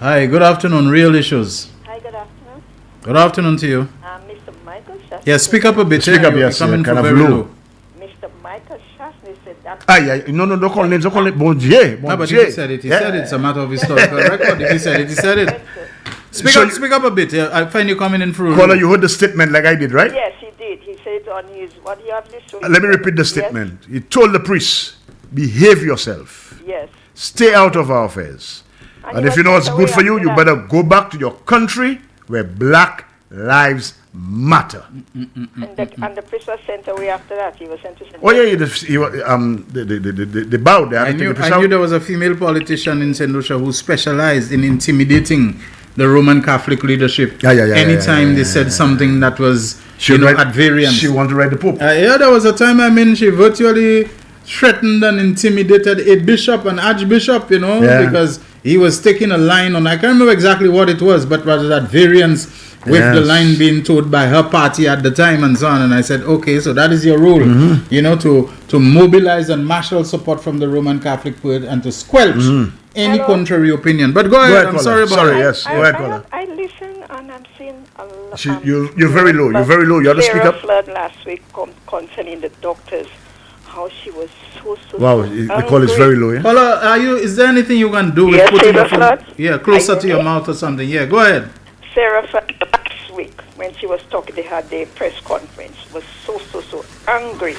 Hi, good afternoon. Real Issues. Hi, good afternoon. Good afternoon to you. Mr. Michael Shasney. Yeah, speak up a bit. Speak up, yes. Coming Kind from of very low. low. Mr. Michael Shasney said that. No, don't call names. Don't call it. Bon Dieu. No, but if he said it, he said it. It's a matter of historical record. If he said it, he said it. Speak up a bit. I find you coming in through. Caller, you heard the statement like I did, right? Yes, he did. He said it on his, what he have listened. Let me repeat the statement. Yes. He told the priest, behave yourself. Yes. Stay out of our affairs. And if you know what's good for you, you better go back to your country where black lives matter. And the priest was sent away after that. He was sent to Oh yeah, the bow there. I knew there was a female politician in St. Lucia who specialized in intimidating the Roman Catholic leadership. Anytime they said something that was at variance. She wanted to write the Pope. There was a time, she virtually threatened and intimidated a bishop, an archbishop, because he was taking a line on, I can't remember exactly what it was, but was at variance with the line being told by her party at the time and so on. And I said, okay, so that is your role, to mobilize and marshal support from the Roman Catholic poet and to squelch any contrary opinion. But go ahead, I'm sorry about that. Yes, go ahead, caller. I listen and I'm seeing a lot. You're very low. You're very low. You have to speak up. Flood last week concerning the doctors, how she was so wow, the call is very low. Yeah? Caller, is there anything you can do with putting your phone closer to your mouth or something? Yeah, go ahead. Sarah Flood last week when she was talking, they had their press conference, was so angry.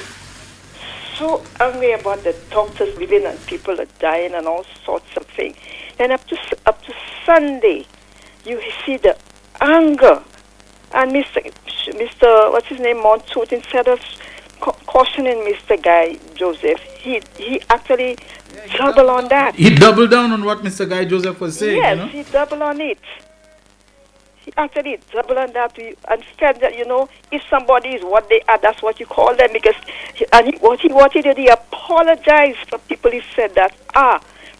So angry about the doctors living and people are dying and all sorts of things. Then up to Sunday, you see the anger. And Mr. what's his name, Montoot, instead of cautioning Mr. Guy Joseph, he actually doubled on that. He doubled down on what Mr. Guy Joseph was saying. Yes, he doubled on it. He actually doubled on that and said that, if somebody is what they are, that's what you call them. Because what he did, he apologized for people he said that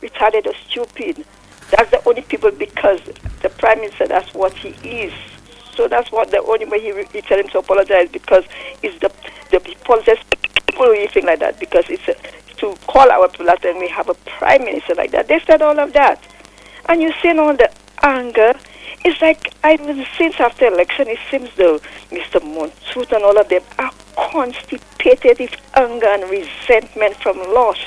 retarded or stupid. That's the only people, because the Prime Minister, that's what he is. So that's what the only way he tell him to apologize, because it's the people who think like that, because it's to call our people out and we have a Prime Minister like that. They said all of that. And you see all the anger. It's like, since after election, it seems though Mr. Montoot and all of them are constipated with anger and resentment from loss.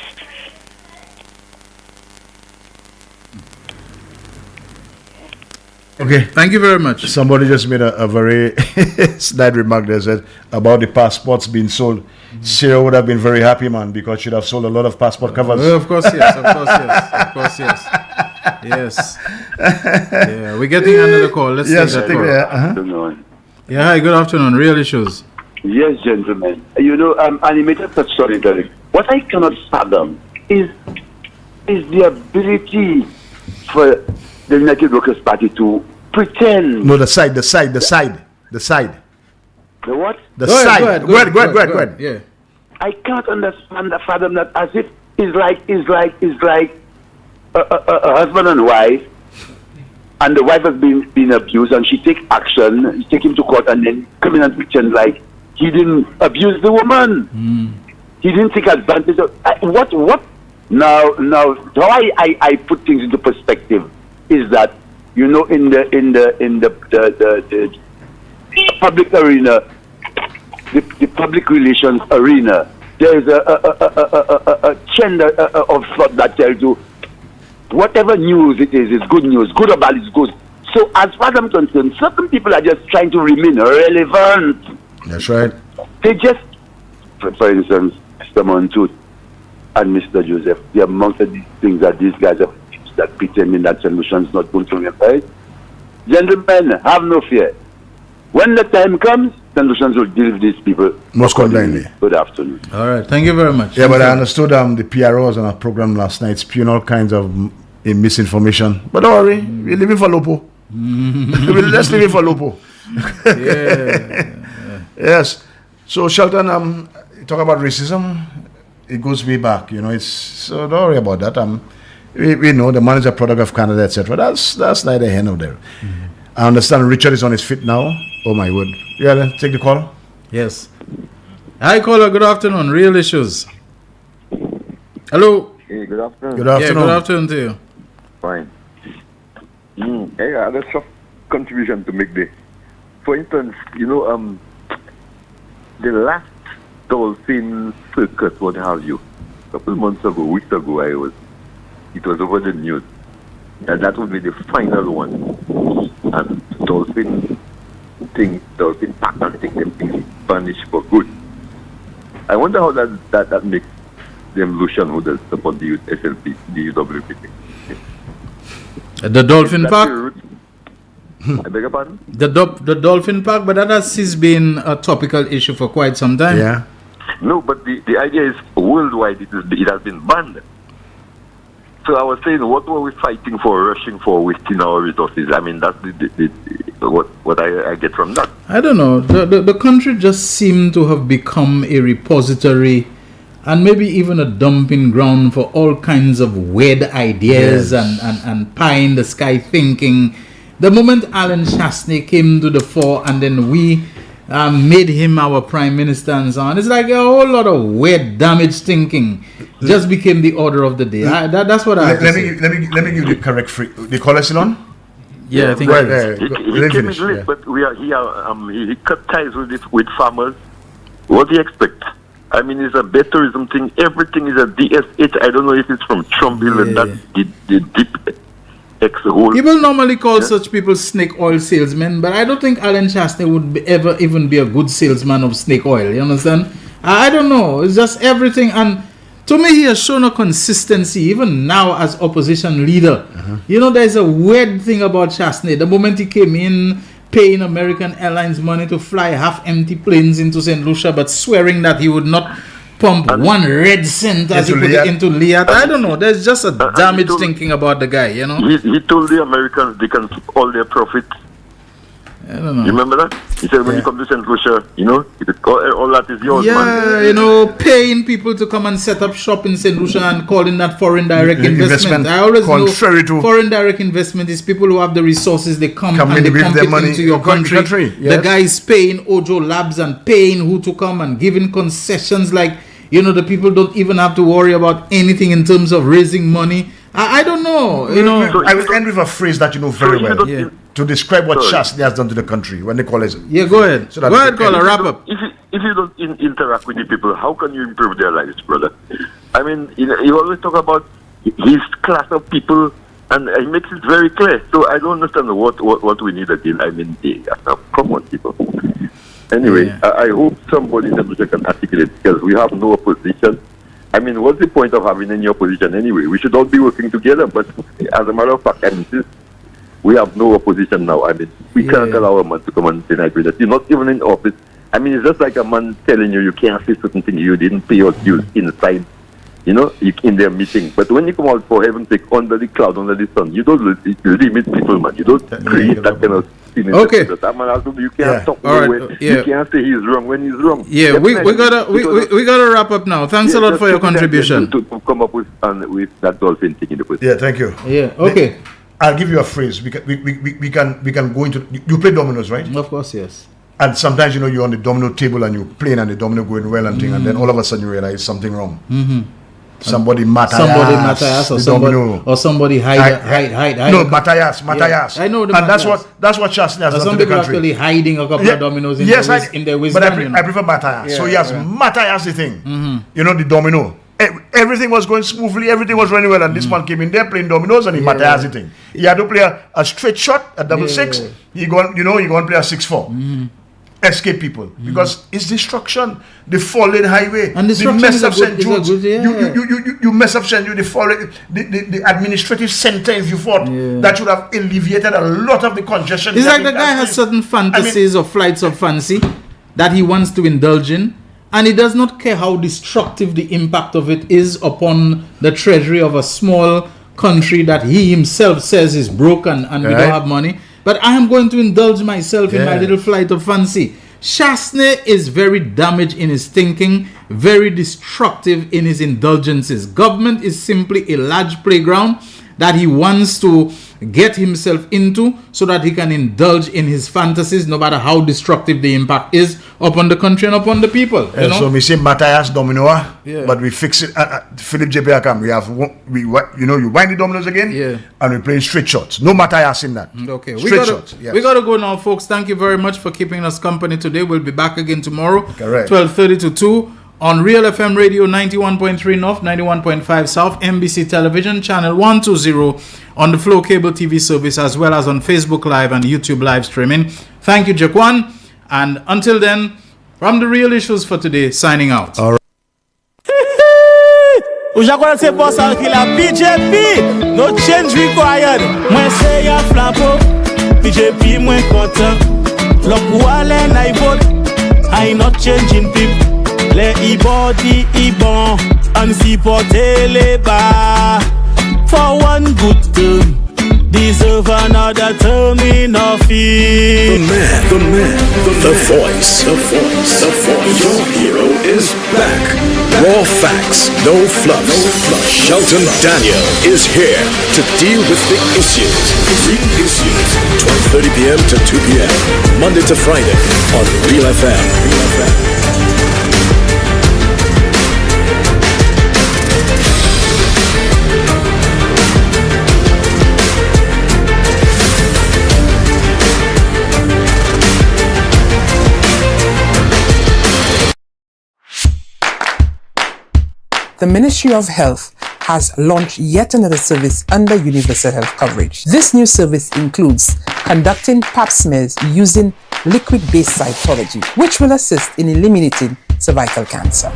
Okay. Thank you very much. Somebody just made a very snide remark there, said about the passports being sold. Sarah would have been very happy, man, because she'd have sold a lot of passport covers. Of course, yes. Yes. Yeah, we're getting another call. Let's take that call. Yeah, hi, good afternoon. Real Issues. Yes, gentlemen. I'm animated such storytelling. What I cannot fathom is the ability for the United Workers' Party to pretend. No, the side. The what? The side. Go ahead. Yeah. I can't understand the fathom that, as if it's like a husband and wife, and the wife has been abused, and she take action, take him to court, and then come in and pretend like he didn't abuse the woman. He didn't take advantage of what? Now, how I put things into perspective is that in the public arena, the public relations arena, there is a trend of thought that tells you whatever news it is good news, good or bad is good. So as far as I'm concerned, certain people are just trying to remain relevant. That's right. They just, for instance, Mr. Montoot and Mr. Joseph, the amount of these things that these guys have that pretending that solution is not going to be right. Gentlemen, have no fear. When the time comes, solutions will deal with these people. Most condemnedly. Good afternoon. All right, thank you very much. Yeah, but I understood the PROs on our program last night spewing all kinds of misinformation. But don't worry, we're living for Lopo. Let's leave it for Lopo. Yes. So Shelton, talk about racism. It goes way back. It's so don't worry about that. We know the man is a product of Canada, etc. That's neither here nor there. I understand Richard is on his feet now. Oh my word. Yeah, take the call. Yes. Hi, caller. Good afternoon. Real issues. Hello. Hey, good afternoon. Good afternoon. Yeah, good afternoon to you. Fine. Hey, that's a contribution to make there. For instance, the last dolphin circus, what have you, a couple months ago, weeks ago, it was over the news. And that would be the final one. And dolphin pack and thing, them things vanish for good. I wonder how that makes them Lucian who does support the SLP, the UWP thing. The dolphin park? I beg your pardon? The dolphin park, but that has been a topical issue for quite some time. Yeah. No, but the idea is worldwide it has been banned. So I was saying, what were we fighting for, rushing for, wasting our resources? I mean, that's what I get from that. I don't know. The country just seemed to have become a repository and maybe even a dumping ground for all kinds of weird ideas and pie in the sky thinking. The moment Alan Shastney came to the fore and then we made him our prime minister and so on, it's like a whole lot of weird damaged thinking just became the order of the day. That's what I have to say. Let me give you the correct free. The caller still on? Yeah, I think he came in late, but he cut ties with farmers. What do you expect? I mean, it's a better tourism thing. Everything is a DSH. I don't know if it's from Trumpville and that's the deep X-hole. People normally call such people snake oil salesmen, but I don't think Alan Shastney would ever even be a good salesman of snake oil. You understand? I don't know. It's just everything. And to me, he has shown a consistency, even now as opposition leader. There's a weird thing about Shastney. The moment he came in, paying American Airlines money to fly half-empty planes into St. Lucia, but swearing that he would not pump one red cent as he put it into Liat. I don't know. There's just a damaged thinking about the guy, He told the Americans they can keep all their profits. I don't know. You remember that? He said when you come to St. Lucia, all that is yours, man. Paying people to come and set up shop in St. Lucia and calling that foreign direct investment. I always know foreign direct investment is people who have the resources, they come and they pump it into your country. Yes. The guy is paying Ojo Labs and paying who to come and giving concessions like, the people don't even have to worry about anything in terms of raising money. I don't know. I will end with a phrase that you know very well to describe what Shastney has done to the country when they call it. Yeah, go ahead. Go ahead, caller. Wrap up. If you don't interact with the people, how can you improve their lives, brother? I mean, you always talk about his class of people, and he makes it very clear. So I don't understand what we need again. I mean, come on, people. Anyway, I hope somebody in the future can articulate, because we have no opposition. I mean, what's the point of having any opposition anyway? We should all be working together, but as a matter of fact, I mean, we have no opposition now. I mean, we can't allow a man to come and deny that you're not even in office. I mean, it's just like a man telling you can't say certain things, you didn't pay your dues inside, in their meeting. But when you come out, for heaven's sake, under the cloud, under the sun, you don't limit people, man. You don't create that kind of thing. Okay. That man also, you can't talk nowhere. You can't say he's wrong when he's wrong. Yeah, we gotta wrap up now. Thanks a lot for your contribution. To come up with that dolphin thing in the person. Yeah, thank you. Yeah, okay. I'll give you a phrase. We can go into. You play dominoes, right? Of course, yes. And sometimes you're on the domino table and you're playing and the domino going well and thing, and then all of a sudden you realize something wrong. Somebody Matthias or somebody hide. No, Matthias. Yeah. I know the and Matthias. that's what Shastney has done some to the people country. Actually hiding a couple of dominoes in their wisdom. But I prefer Matthias. So he has Matthias the thing. The domino. Everything was going smoothly, everything was running well, and this man came in there playing dominoes and he Matthias the thing. He had to play a straight shot, a double six. He go and play a 6-4. Escape people because it's destruction. The fallen highway, and the mess of St. Jude's. You mess up St. Jude. The administrative center, if you thought that should have alleviated a lot of the congestion. It's like the guy has certain fantasies or flights of fancy that he wants to indulge in, and he does not care how destructive the impact of it is upon the treasury of a small country that he himself says is broken and we don't have money. but I am going to indulge myself in my little flight of fancy. Shasney is very damaged in his thinking, very destructive in his indulgences. Government is simply a large playground that he wants to get himself into so that he can indulge in his fantasies, no matter how destructive the impact is upon the country and upon the people. You know? So we say Matthias Dominoa, but we fix it. Philip J. Akam, you wind the dominoes again, and we play straight shots. No Matthias in that. Okay, straight shots. Yes. We gotta go now, folks. Thank you very much for keeping us company today. We'll be back again tomorrow, Correct. 12:30 to 2. On Real FM Radio 91.3 North, 91.5 South, MBC Television, Channel 120, on the Flow Cable TV service, as well as on Facebook Live and YouTube live streaming. Thank you, Jaquan. And until then, from the Real Issues for today, signing out. All right. Ujakwala boss qui la BJP, no change required. Moi c'est ya flampo, BJP moins content. Look wale na vote, I not changing people. Les i-body i-bon, and supporter les bas. For one good term, deserve another term in office. The man, the voice. Your hero is back. Raw facts, no fluff. Shelton Daniel is here to deal with the issues. Real issues. 12:30 p.m. to 2 p.m. Monday to Friday on Real FM. The Ministry of Health has launched yet another service under universal health coverage. This new service includes conducting pap smears using liquid-based cytology, which will assist in eliminating cervical cancer.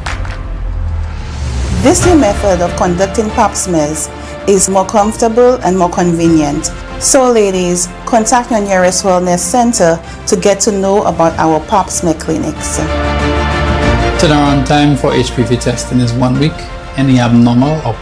This new method of conducting pap smears is more comfortable and more convenient. So ladies, contact your nearest wellness center to get to know about our pap smear clinics. Turnaround time for HPV testing is 1 week. Any abnormal or